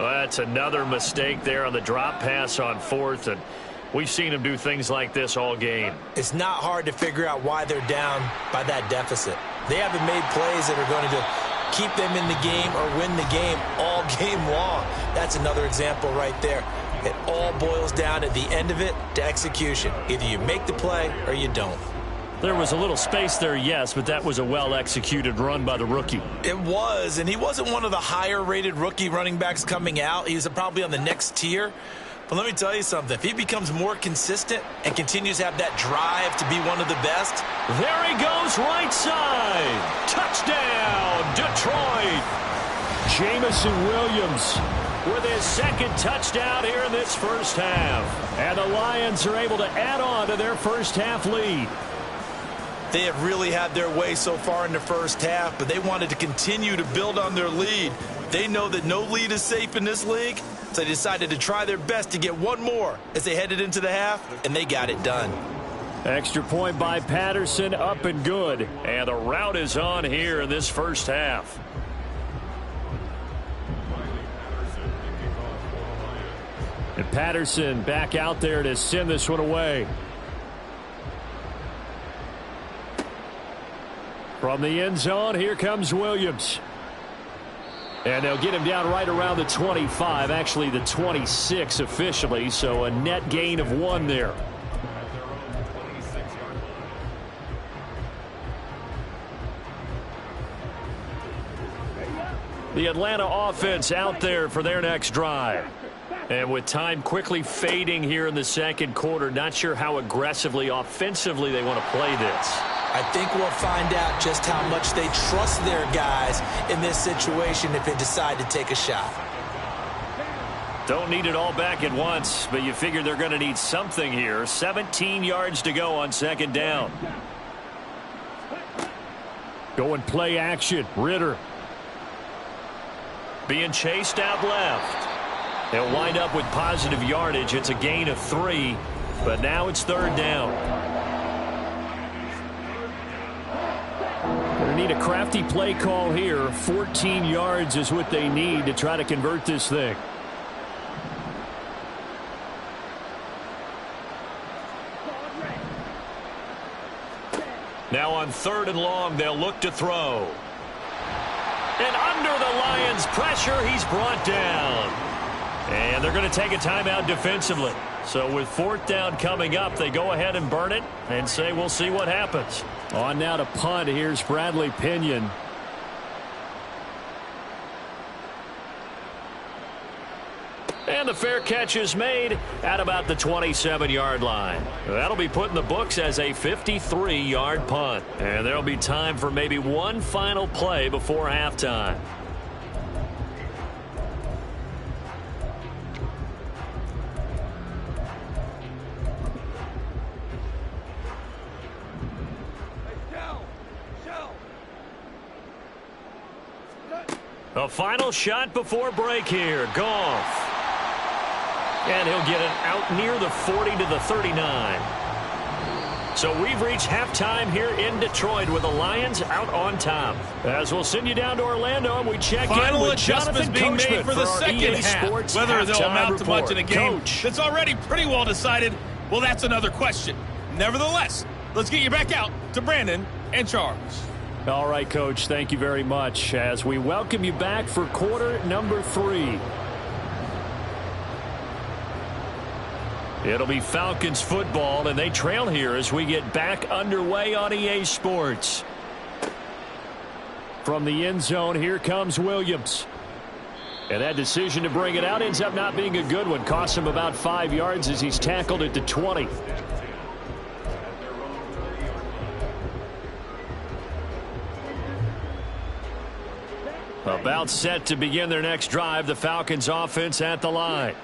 Well, that's another mistake there on the drop pass on 4th, and we've seen them do things like this all game. It's not hard to figure out why they're down by that deficit. They haven't made plays that are going to keep them in the game or win the game all game long. That's another example right there. It all boils down at the end of it to execution. Either you make the play or you don't. There was a little space there, yes, but that was a well-executed run by the rookie. It was, and he wasn't one of the higher-rated rookie running backs coming out. He was probably on the next tier. But let me tell you something. If he becomes more consistent and continues to have that drive to be one of the best. There he goes, right side. Touchdown, Detroit. Jamison Williams with his 2nd touchdown here in this first half. And the Lions are able to add on to their first half lead. They have really had their way so far in the first half, but they wanted to continue to build on their lead. They know that no lead is safe in this league, so they decided to try their best to get one more as they headed into the half, and they got it done. Extra point by Patterson, up and good. And the route is on here in this first half. And Patterson back out there to send this one away. From the end zone, here comes Williams. And they'll get him down right around the 25, actually the 26 officially, so a net gain of 1 there. The Atlanta offense out there for their next drive. And with time quickly fading here in the second quarter, not sure how aggressively, offensively they want to play this. I think we'll find out just how much they trust their guys in this situation if they decide to take a shot. Don't need it all back at once, but you figure they're going to need something here. 17 yards to go on 2nd down. Going play action. Ritter. Being chased out left. They'll wind up with positive yardage. It's a gain of 3, but now it's 3rd down. Going to need a crafty play call here. 14 yards is what they need to try to convert this thing. Now on 3rd and long, they'll look to throw. And under the Lions' pressure, he's brought down. And they're going to take a timeout defensively. So with 4th down coming up, they go ahead and burn it and say we'll see what happens. On now to punt. Here's Bradley Pinion. And the fair catch is made at about the 27-yard line. That'll be put in the books as a 53-yard punt. And there'll be time for maybe one final play before halftime. A final shot before break here. Goff. And he'll get it out near the 40 to the 39. So we've reached halftime here in Detroit with the Lions out on top. As we'll send you down to Orlando and we check in with Jonathan being made for the second half. Whether they'll amount to much in a game Coach. that's already pretty well decided, Well, that's another question. Nevertheless, let's get you back out to Brandon and Charles. All right, Coach, thank you very much as we welcome you back for quarter number 3. It'll be Falcons football, and they trail here as we get back underway on EA Sports. From the end zone, here comes Williams. And that decision to bring it out ends up not being a good one. Costs him about 5 yards as he's tackled at the 20. About set to begin their next drive, the Falcons offense at the line.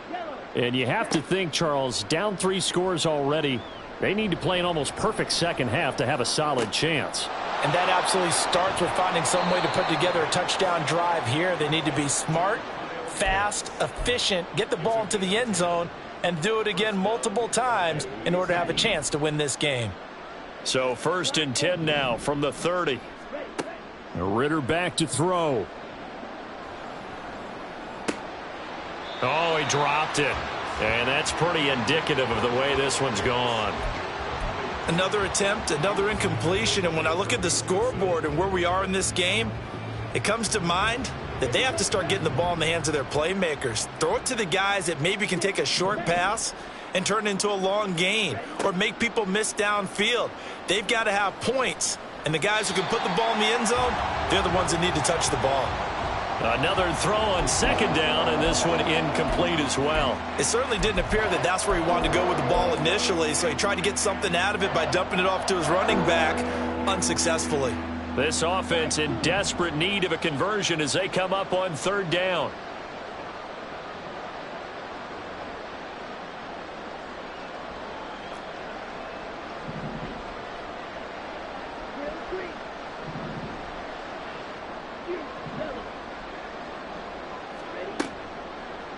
And you have to think, Charles, down 3 scores already. They need to play an almost perfect second half to have a solid chance. And that absolutely starts with finding some way to put together a touchdown drive here. They need to be smart, fast, efficient, get the ball into the end zone, and do it again multiple times in order to have a chance to win this game. So 1st and 10 now from the 30. Ritter back to throw. Oh, he dropped it. And that's pretty indicative of the way this one's gone. Another attempt, another incompletion, and when I look at the scoreboard and where we are in this game, it comes to mind that they have to start getting the ball in the hands of their playmakers. Throw it to the guys that maybe can take a short pass and turn it into a long gain or make people miss downfield. They've got to have points, and the guys who can put the ball in the end zone, they're the ones that need to touch the ball. Another throw on 2nd down, and this one incomplete as well. It certainly didn't appear that that's where he wanted to go with the ball initially, so he tried to get something out of it by dumping it off to his running back unsuccessfully. This offense in desperate need of a conversion as they come up on 3rd down.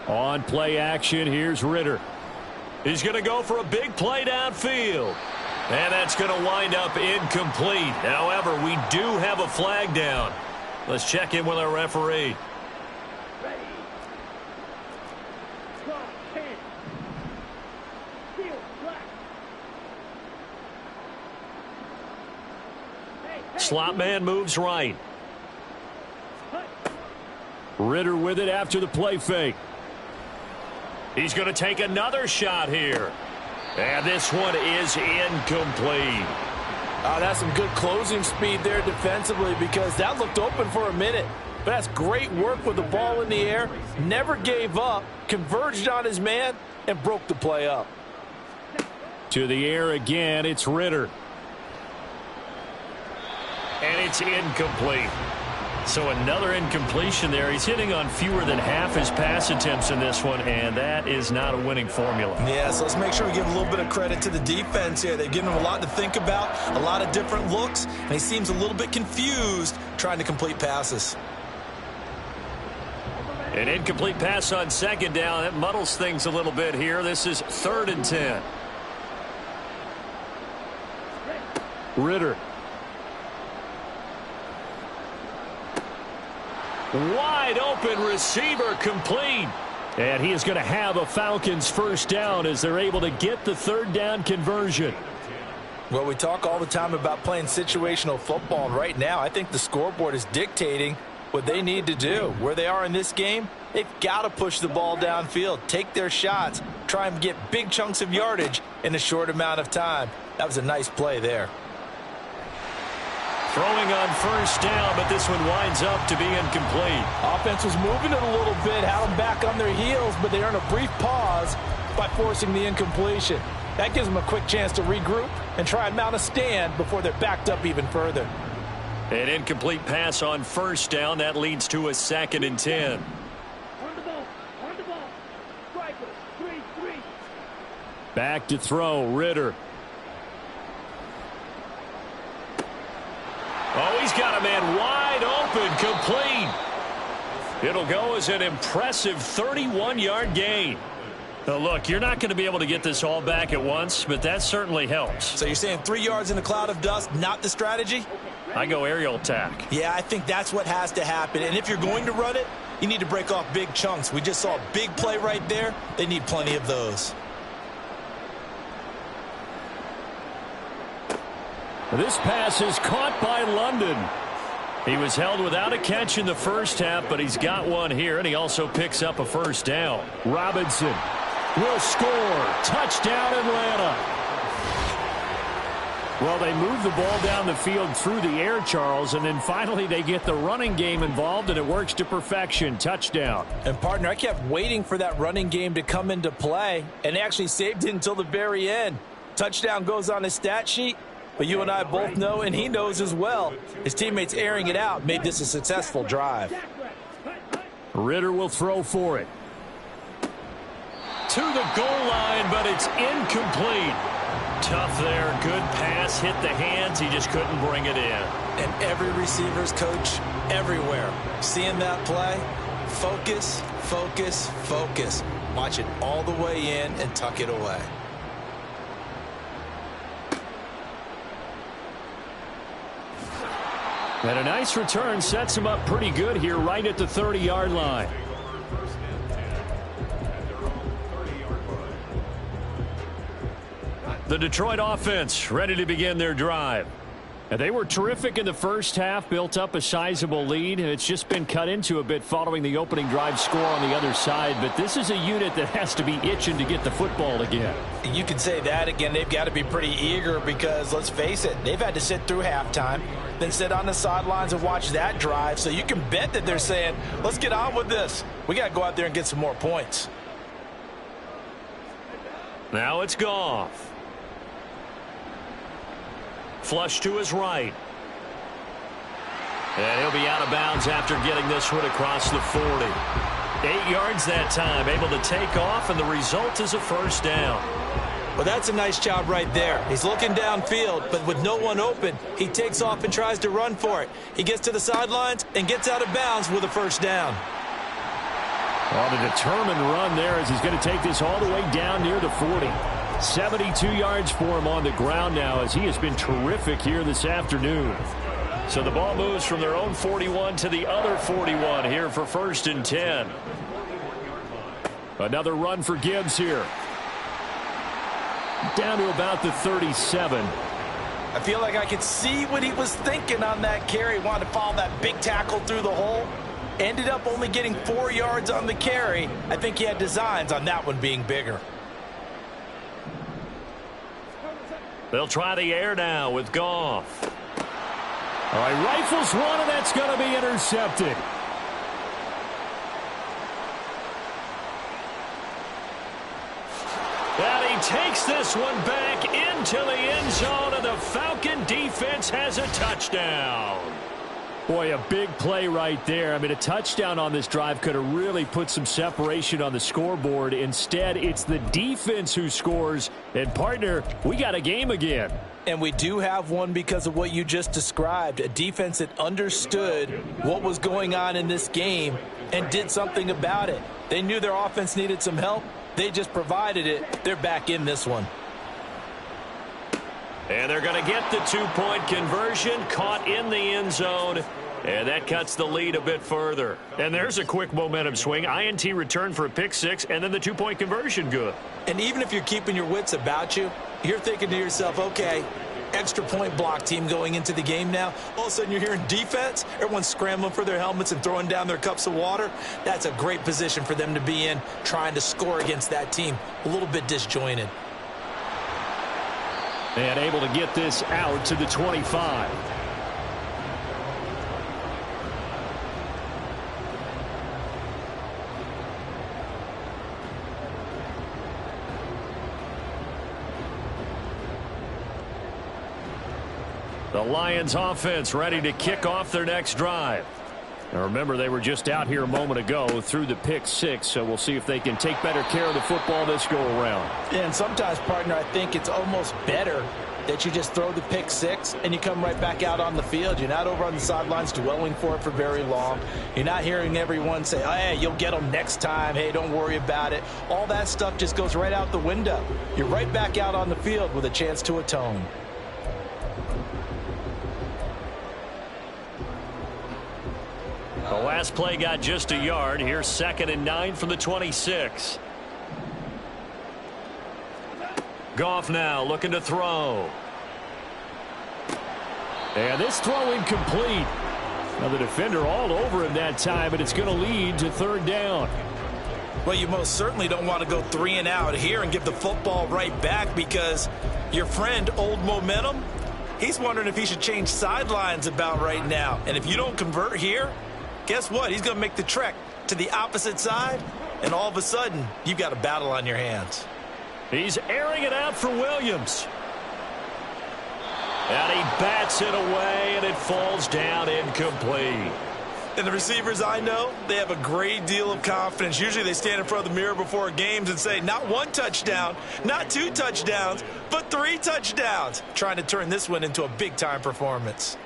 On play action, here's Ritter. He's going to go for a big play downfield. And that's going to wind up incomplete. However, we do have a flag down. Let's check in with our referee. Slot man moves right. Ritter with it after the play fake. He's going to take another shot here. And this one is incomplete. That's some good closing speed there defensively because that looked open for a minute. But that's great work with the ball in the air. Never gave up, converged on his man, and broke the play up. To the air again, it's Ritter. And it's incomplete. So another incompletion there. He's hitting on fewer than half his pass attempts in this one, and that is not a winning formula. Yeah, so let's make sure we give a little bit of credit to the defense here. They've given him a lot to think about, a lot of different looks, and he seems a little bit confused trying to complete passes. An incomplete pass on 2nd down. That muddles things a little bit here. This is 3rd and 10. Ritter. Wide open receiver complete. And he is going to have a Falcons 1st down as they're able to get the 3rd down conversion. Well, we talk all the time about playing situational football, and right now I think the scoreboard is dictating what they need to do. Where they are in this game, they've got to push the ball downfield, take their shots, try and get big chunks of yardage in a short amount of time. That was a nice play there. Throwing on 1st down, but this one winds up to be incomplete. Offense was moving it a little bit, had them back on their heels, but they earn a brief pause by forcing the incompletion. That gives them a quick chance to regroup and try and mount a stand before they're backed up even further. An incomplete pass on 1st down. That leads to a 2nd and 10. On the ball. Striker, 3-3. Back to throw, Ritter. Oh, he's got a man wide open, complete. It'll go as an impressive 31-yard gain. Now, look, you're not going to be able to get this all back at once, but that certainly helps. So you're saying 3 yards in a cloud of dust, not the strategy? I go aerial attack. Yeah, I think that's what has to happen. And if you're going to run it, you need to break off big chunks. We just saw a big play right there. They need plenty of those. This pass is caught by London. He was held without a catch in the first half, but he's got one here, and he also picks up a first down. Robinson will score. Touchdown, Atlanta. Well, they move the ball down the field through the air, Charles, and then finally they get the running game involved, and it works to perfection. Touchdown. And, partner, I kept waiting for that running game to come into play, and they actually saved it until the very end. Touchdown goes on his stat sheet. But you and I both know, and he knows as well, his teammates airing it out made this a successful drive. Ritter will throw for it. To the goal line, but it's incomplete. Tough there. Good pass. Hit the hands. He just couldn't bring it in. And every receiver's coach everywhere. Seeing that play, focus, focus, focus. Watch it all the way in and tuck it away. And a nice return sets him up pretty good here right at the 30-yard line. The Detroit offense ready to begin their drive. And they were terrific in the first half, built up a sizable lead, and it's just been cut into a bit following the opening drive score on the other side. But this is a unit that has to be itching to get the football again. You can say that again. They've got to be pretty eager because, let's face it, they've had to sit through halftime, then sit on the sidelines and watch that drive. So you can bet that they're saying, let's get on with this. We got to go out there and get some more points. Now it's Goff. Flush to his right. And he'll be out of bounds after getting this one across the 40. 8 yards that time, able to take off, and the result is a first down. Well, that's a nice job right there. He's looking downfield, but with no one open, he takes off and tries to run for it. He gets to the sidelines and gets out of bounds with a first down. On a determined run there as he's going to take this all the way down near the 40. 72 yards for him on the ground now as he has been terrific here this afternoon. So the ball moves from their own 41 to the other 41 here for 1st and 10. Another run for Gibbs here. Down to about the 37. I feel like I could see what he was thinking on that carry. Wanted to follow that big tackle through the hole. Ended up only getting 4 yards on the carry. I think he had designs on that one being bigger. They'll try the air now with Goff. All right, rifles one, and that's going to be intercepted. And he takes this one back into the end zone, and the Falcon defense has a touchdown. Boy, a big play right there. I mean, a touchdown on this drive could have really put some separation on the scoreboard. Instead, it's the defense who scores. And, partner, we got a game again. And we do have one because of what you just described. A defense that understood what was going on in this game and did something about it. They knew their offense needed some help. They just provided it. They're back in this one. And they're going to get the two-point conversion, caught in the end zone, and that cuts the lead a bit further. And there's a quick momentum swing. INT return for a pick six, and then the two-point conversion good. And even if you're keeping your wits about you, you're thinking to yourself, okay, extra point block team going into the game now. All of a sudden you're hearing defense. Everyone's scrambling for their helmets and throwing down their cups of water. That's a great position for them to be in, trying to score against that team. A little bit disjointed. And able to get this out to the 25. The Lions offense ready to kick off their next drive. Now remember, they were just out here a moment ago through the pick six, so we'll see if they can take better care of the football this go around. And sometimes, partner, I think it's almost better that you just throw the pick six and you come right back out on the field. You're not over on the sidelines dwelling for it for very long. You're not hearing everyone say, oh, hey, you'll get them next time. Hey, don't worry about it. All that stuff just goes right out the window. You're right back out on the field with a chance to atone. The last play got just a yard. Here's 2nd and 9 from the 26. Goff now looking to throw. And this throw incomplete. Now the defender all over him that time, but it's going to lead to third down. Well, you most certainly don't want to go 3 and out here and give the football right back, because your friend, Old Momentum, he's wondering if he should change sidelines about right now. And if you don't convert here, guess what? He's going to make the trek to the opposite side, and all of a sudden, you've got a battle on your hands. He's airing it out for Williams. And he bats it away, and it falls down incomplete. And the receivers I know, they have a great deal of confidence. Usually they stand in front of the mirror before games and say, not 1 touchdown, not 2 touchdowns, but 3 touchdowns. Trying to turn this one into a big-time performance.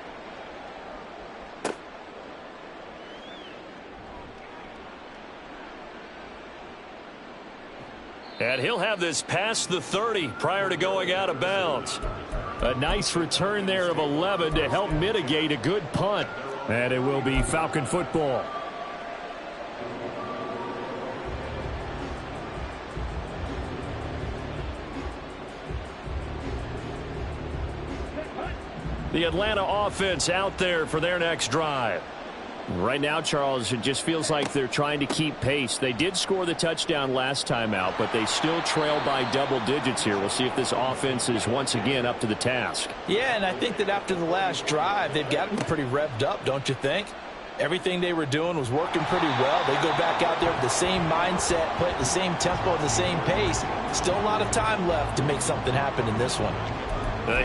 And he'll have this past the 30 prior to going out of bounds. A nice return there of 11 to help mitigate a good punt. And it will be Falcon football. The Atlanta offense out there for their next drive. Right now, Charles, it just feels like they're trying to keep pace. They did score the touchdown last time out, but they still trail by double digits here. We'll see if this offense is once again up to the task. Yeah, and I think that after the last drive, they've got to be pretty revved up, don't you think? Everything they were doing was working pretty well. They go back out there with the same mindset, play at the same tempo and the same pace. Still a lot of time left to make something happen in this one.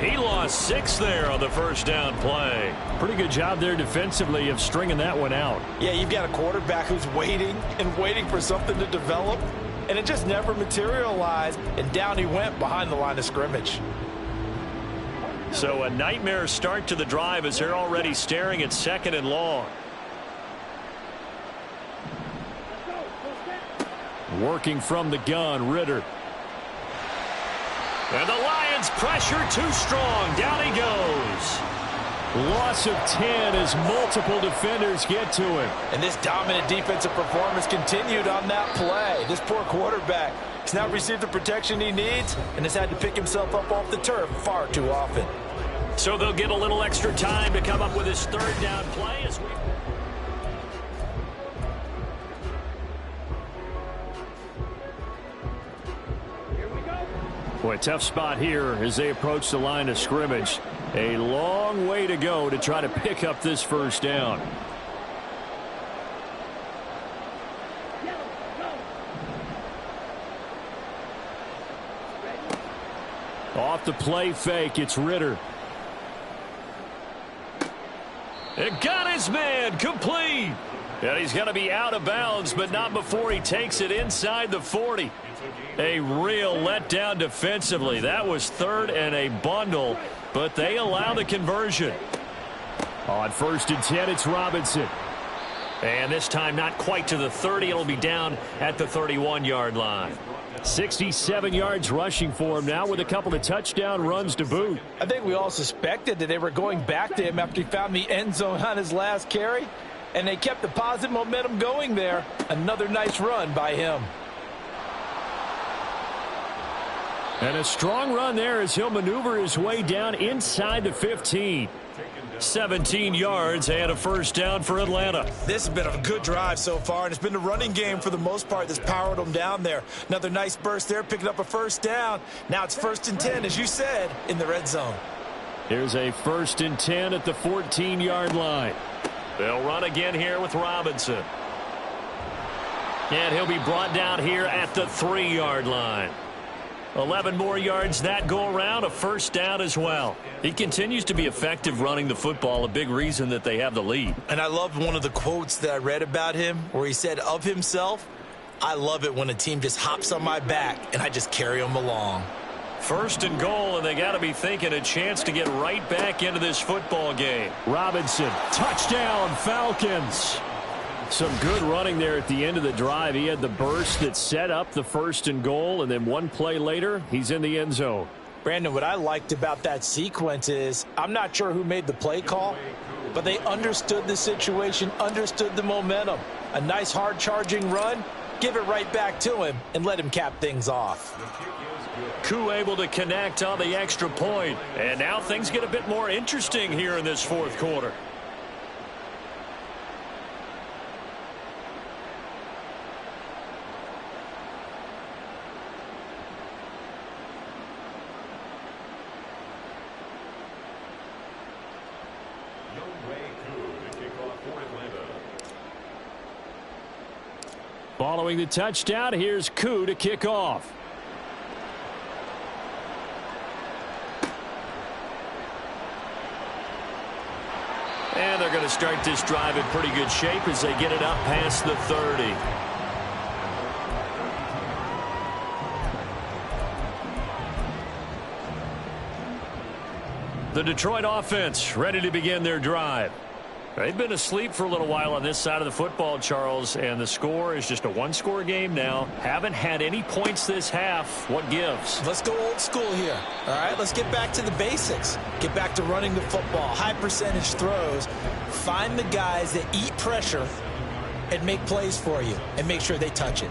He lost 6 there on the first down play. Pretty good job there defensively of stringing that one out. Yeah, you've got a quarterback who's waiting and waiting for something to develop, and it just never materialized, and down he went behind the line of scrimmage. So a nightmare start to the drive as they're already staring at 2nd and long. Working from the gun, Ritter. And the Lions pressure too strong. Down he goes. Loss of 10 as multiple defenders get to him. And this dominant defensive performance continued on that play. This poor quarterback has now received the protection he needs and has had to pick himself up off the turf far too often. So they'll get a little extra time to come up with his 3rd down play as we... Boy, tough spot here as they approach the line of scrimmage. A long way to go to try to pick up this first down. Off the play fake, it's Ritter. It got his man, complete. And he's going to be out of bounds, but not before he takes it inside the 40. A real letdown defensively. That was 3rd and a bundle, but they allow the conversion. On 1st and 10, it's Robinson. And this time not quite to the 30. It'll be down at the 31-yard line. 67 yards rushing for him now with a couple of touchdown runs to boot. I think we all suspected that they were going back to him after he found the end zone on his last carry, and they kept the positive momentum going there. Another nice run by him. And a strong run there as he'll maneuver his way down inside the 15. 17 yards and a first down for Atlanta. This has been a good drive so far, and it's been the running game for the most part that's powered them down there. Another nice burst there, picking up a first down. Now it's 1st and 10, as you said, in the red zone. Here's a 1st and 10 at the 14-yard line. They'll run again here with Robinson. And he'll be brought down here at the 3-yard line. 11 more yards that go around, a first down as well. He continues to be effective running the football, a big reason that they have the lead. And I loved one of the quotes that I read about him where he said of himself, "I love it when a team just hops on my back and I just carry them along." 1st and goal, and they got to be thinking a chance to get right back into this football game. Robinson, touchdown Falcons. Some good running there at the end of the drive. He had the burst that set up the 1st and goal, and then one play later, he's in the end zone. Brandon, what I liked about that sequence is I'm not sure who made the play call, but they understood the situation, understood the momentum. A nice hard charging run, give it right back to him, and let him cap things off. Koo able to connect on the extra point. And now things get a bit more interesting here in this fourth quarter. Following the touchdown, here's Koo to kick off. And they're going to start this drive in pretty good shape as they get it up past the 30. The Detroit offense ready to begin their drive. They've been asleep for a little while on this side of the football, Charles, and the score is just a one-score game now. Haven't had any points this half. What gives? Let's go old school here. All right, let's get back to the basics. Get back to running the football, high percentage throws. Find the guys that eat pressure and make plays for you and make sure they touch it.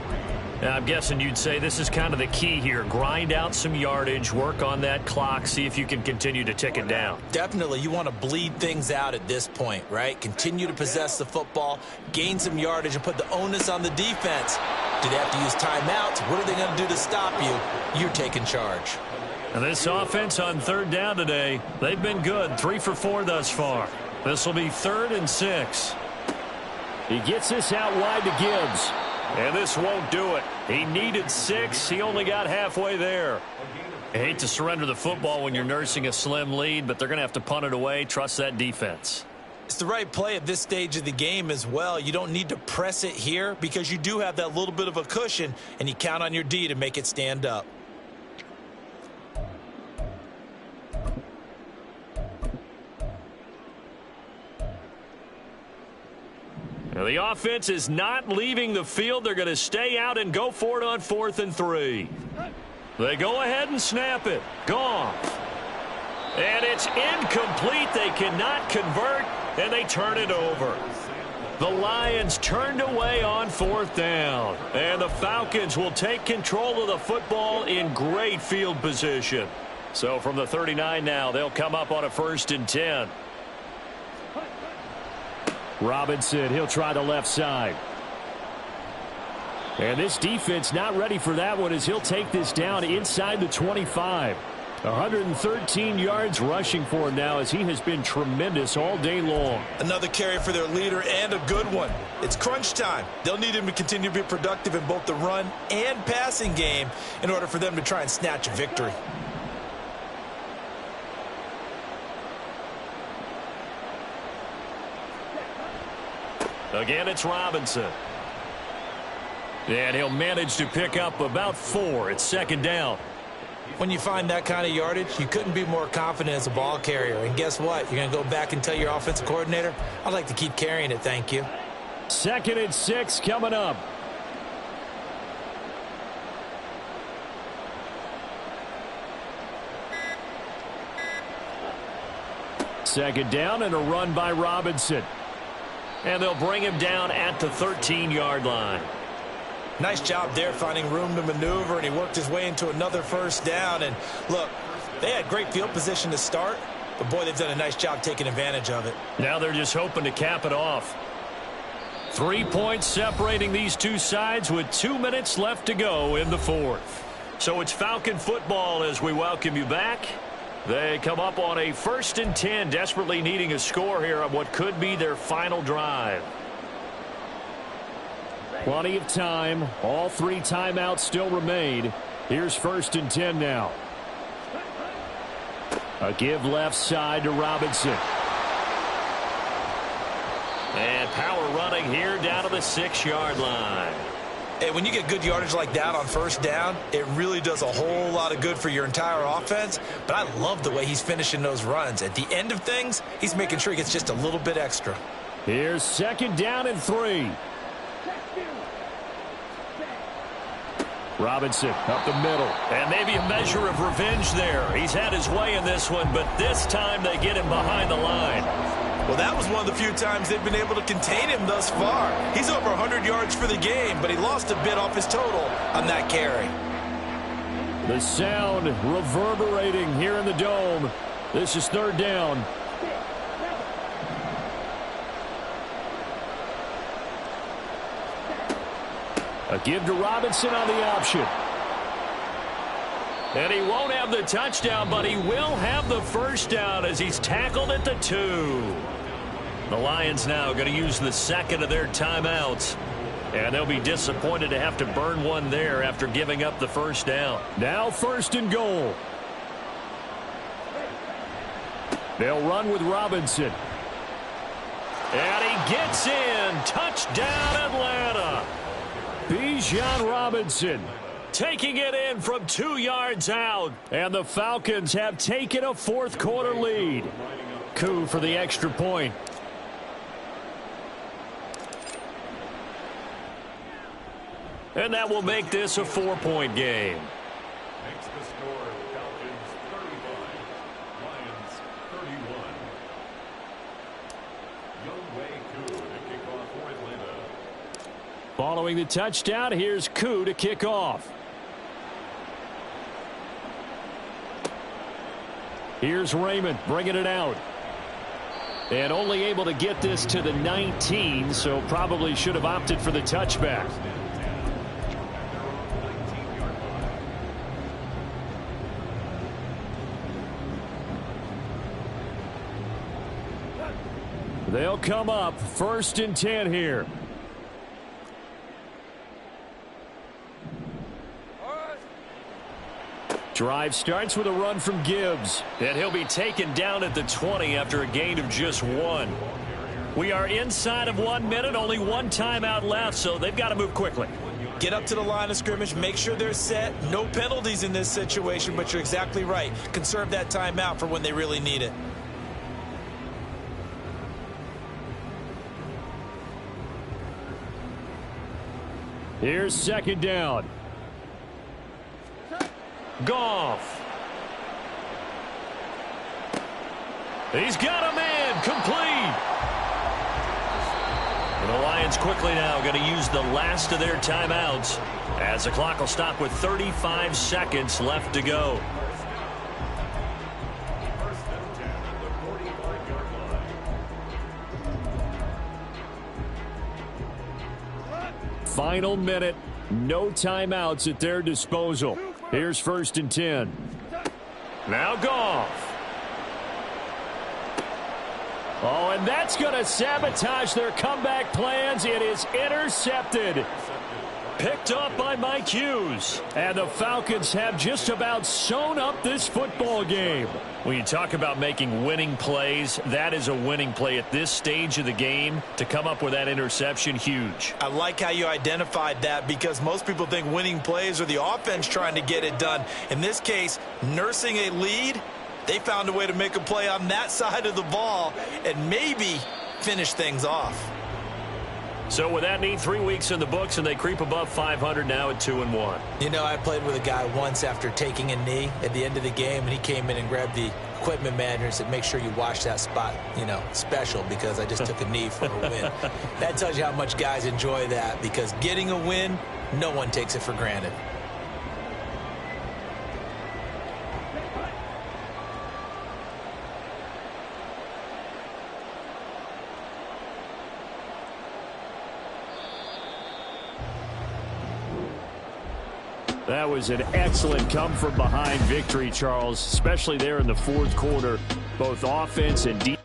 Now, I'm guessing you'd say this is kind of the key here. Grind out some yardage, work on that clock, see if you can continue to tick it down. Definitely. You want to bleed things out at this point, right? Continue to possess the football, gain some yardage, and put the onus on the defense. Do they have to use timeouts? What are they going to do to stop you? You're taking charge. And this offense on third down today, they've been good. 3 for 4 thus far. This will be 3rd and 6. He gets this out wide to Gibbs. And this won't do it. He needed 6. He only got halfway there. I hate to surrender the football when you're nursing a slim lead, but they're going to have to punt it away. Trust that defense. It's the right play at this stage of the game as well. You don't need to press it here because you do have that little bit of a cushion, and you count on your D to make it stand up. Now the offense is not leaving the field. They're going to stay out and go for it on 4th and 3. They go ahead and snap it. Gone. And it's incomplete. They cannot convert, and they turn it over. The Lions turned away on 4th down. And the Falcons will take control of the football in great field position. So from the 39 now, they'll come up on a 1st and 10. Robinson, he'll try the left side. And this defense not ready for that one as he'll take this down inside the 25. 113 yards rushing for him now as he has been tremendous all day long. Another carry for their leader and a good one. It's crunch time. They'll need him to continue to be productive in both the run and passing game in order for them to try and snatch a victory. Again, it's Robinson. And he'll manage to pick up about 4. It's 2nd down. When you find that kind of yardage, you couldn't be more confident as a ball carrier. And guess what? You're going to go back and tell your offensive coordinator, I'd like to keep carrying it, thank you. 2nd and 6 coming up. Second down and a run by Robinson. And they'll bring him down at the 13-yard line. Nice job there finding room to maneuver, and he worked his way into another 1st down. And look, they had great field position to start, but boy, they've done a nice job taking advantage of it. Now they're just hoping to cap it off. 3 points separating these two sides with 2 minutes left to go in the 4th. So it's Falcon football as we welcome you back. They come up on a 1st and 10, desperately needing a score here on what could be their final drive. Plenty of time. All 3 timeouts still remain. Here's 1st and 10 now. A give left side to Robinson. And power running here down to the 6-yard line. Hey, when you get good yardage like that on 1st down, it really does a whole lot of good for your entire offense. But I love the way he's finishing those runs. At the end of things, he's making sure he gets just a little bit extra. Here's 2nd down and 3. Robinson up the middle. And maybe a measure of revenge there. He's had his way in this one, but this time they get him behind the line. Well, that was one of the few times they've been able to contain him thus far. He's over 100 yards for the game, but he lost a bit off his total on that carry. The sound reverberating here in the dome. This is third down. A give to Robinson on the option. And he won't have the touchdown, but he will have the first down as he's tackled at the 2. The Lions now going to use the second of their timeouts. And they'll be disappointed to have to burn one there after giving up the first down. Now first and goal. They'll run with Robinson. And he gets in. Touchdown, Atlanta. Bijan Robinson taking it in from 2 yards out. And the Falcons have taken a fourth quarter lead. Coup for the extra point. And that will make this a 4-point game. Makes the score Falcons 35, Lions 31. Youngway Koo to kick off for Atlanta. Following the touchdown, here's Koo to kick off. Here's Raymond bringing it out. And only able to get this to the 19, so probably should have opted for the touchback. They'll come up first and 10 here. Drive starts with a run from Gibbs. And he'll be taken down at the 20 after a gain of just 1. We are inside of 1 minute, only one timeout left, so they've got to move quickly. Get up to the line of scrimmage, make sure they're set. No penalties in this situation, but you're exactly right. Conserve that timeout for when they really need it. Here's second down. Goff. He's got a man complete. And the Lions quickly now going to use the last of their timeouts as the clock will stop with 35 seconds left to go. Final minute, no timeouts at their disposal. Here's first and 10. Now Goff. Oh, and that's going to sabotage their comeback plans. It is intercepted. Picked up by Mike Hughes. And the Falcons have just about sewn up this football game. When you talk about making winning plays, that is a winning play at this stage of the game. To come up with that interception, huge. I like how you identified that because most people think winning plays are the offense trying to get it done. In this case, nursing a lead, they found a way to make a play on that side of the ball and maybe finish things off. So with that neat 3 weeks in the books, and they creep above 500 now at 2-1. You know, I played with a guy once after taking a knee at the end of the game, and he came in and grabbed the equipment manager and said, make sure you wash that spot, you know, special because I just took a knee for a win. That tells you how much guys enjoy that because getting a win, no one takes it for granted. That was an excellent come-from-behind victory, Charles, especially there in the fourth quarter, both offense and defense.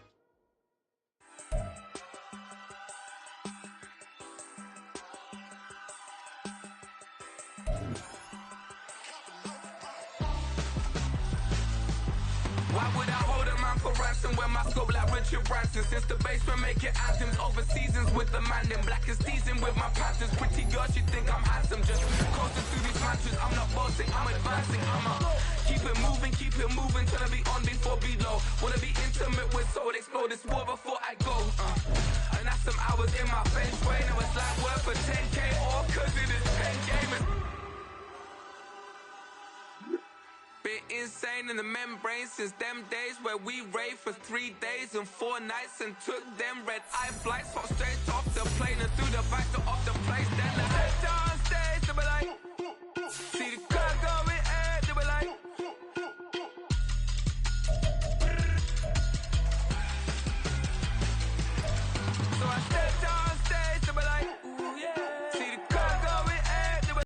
Why would I hold him out for ransom when my scope like Richard Branson? Since the basement making anthems over seasons with the man in black is teasing with my patterns. Pretty girl, she think I'm handsome. Just coasting through these matches. I'm not bossing, I'm advancing. Keep it moving, trying to be on before below. Wanna be intimate with soul, explode this war before I go. And that's some hours in my feng shui. Now it's like work for 10K all cause it is 10 gamers. Been insane in the membrane since them days where we raved for 3 days and 4 nights and took them red eye flights, hop straight off the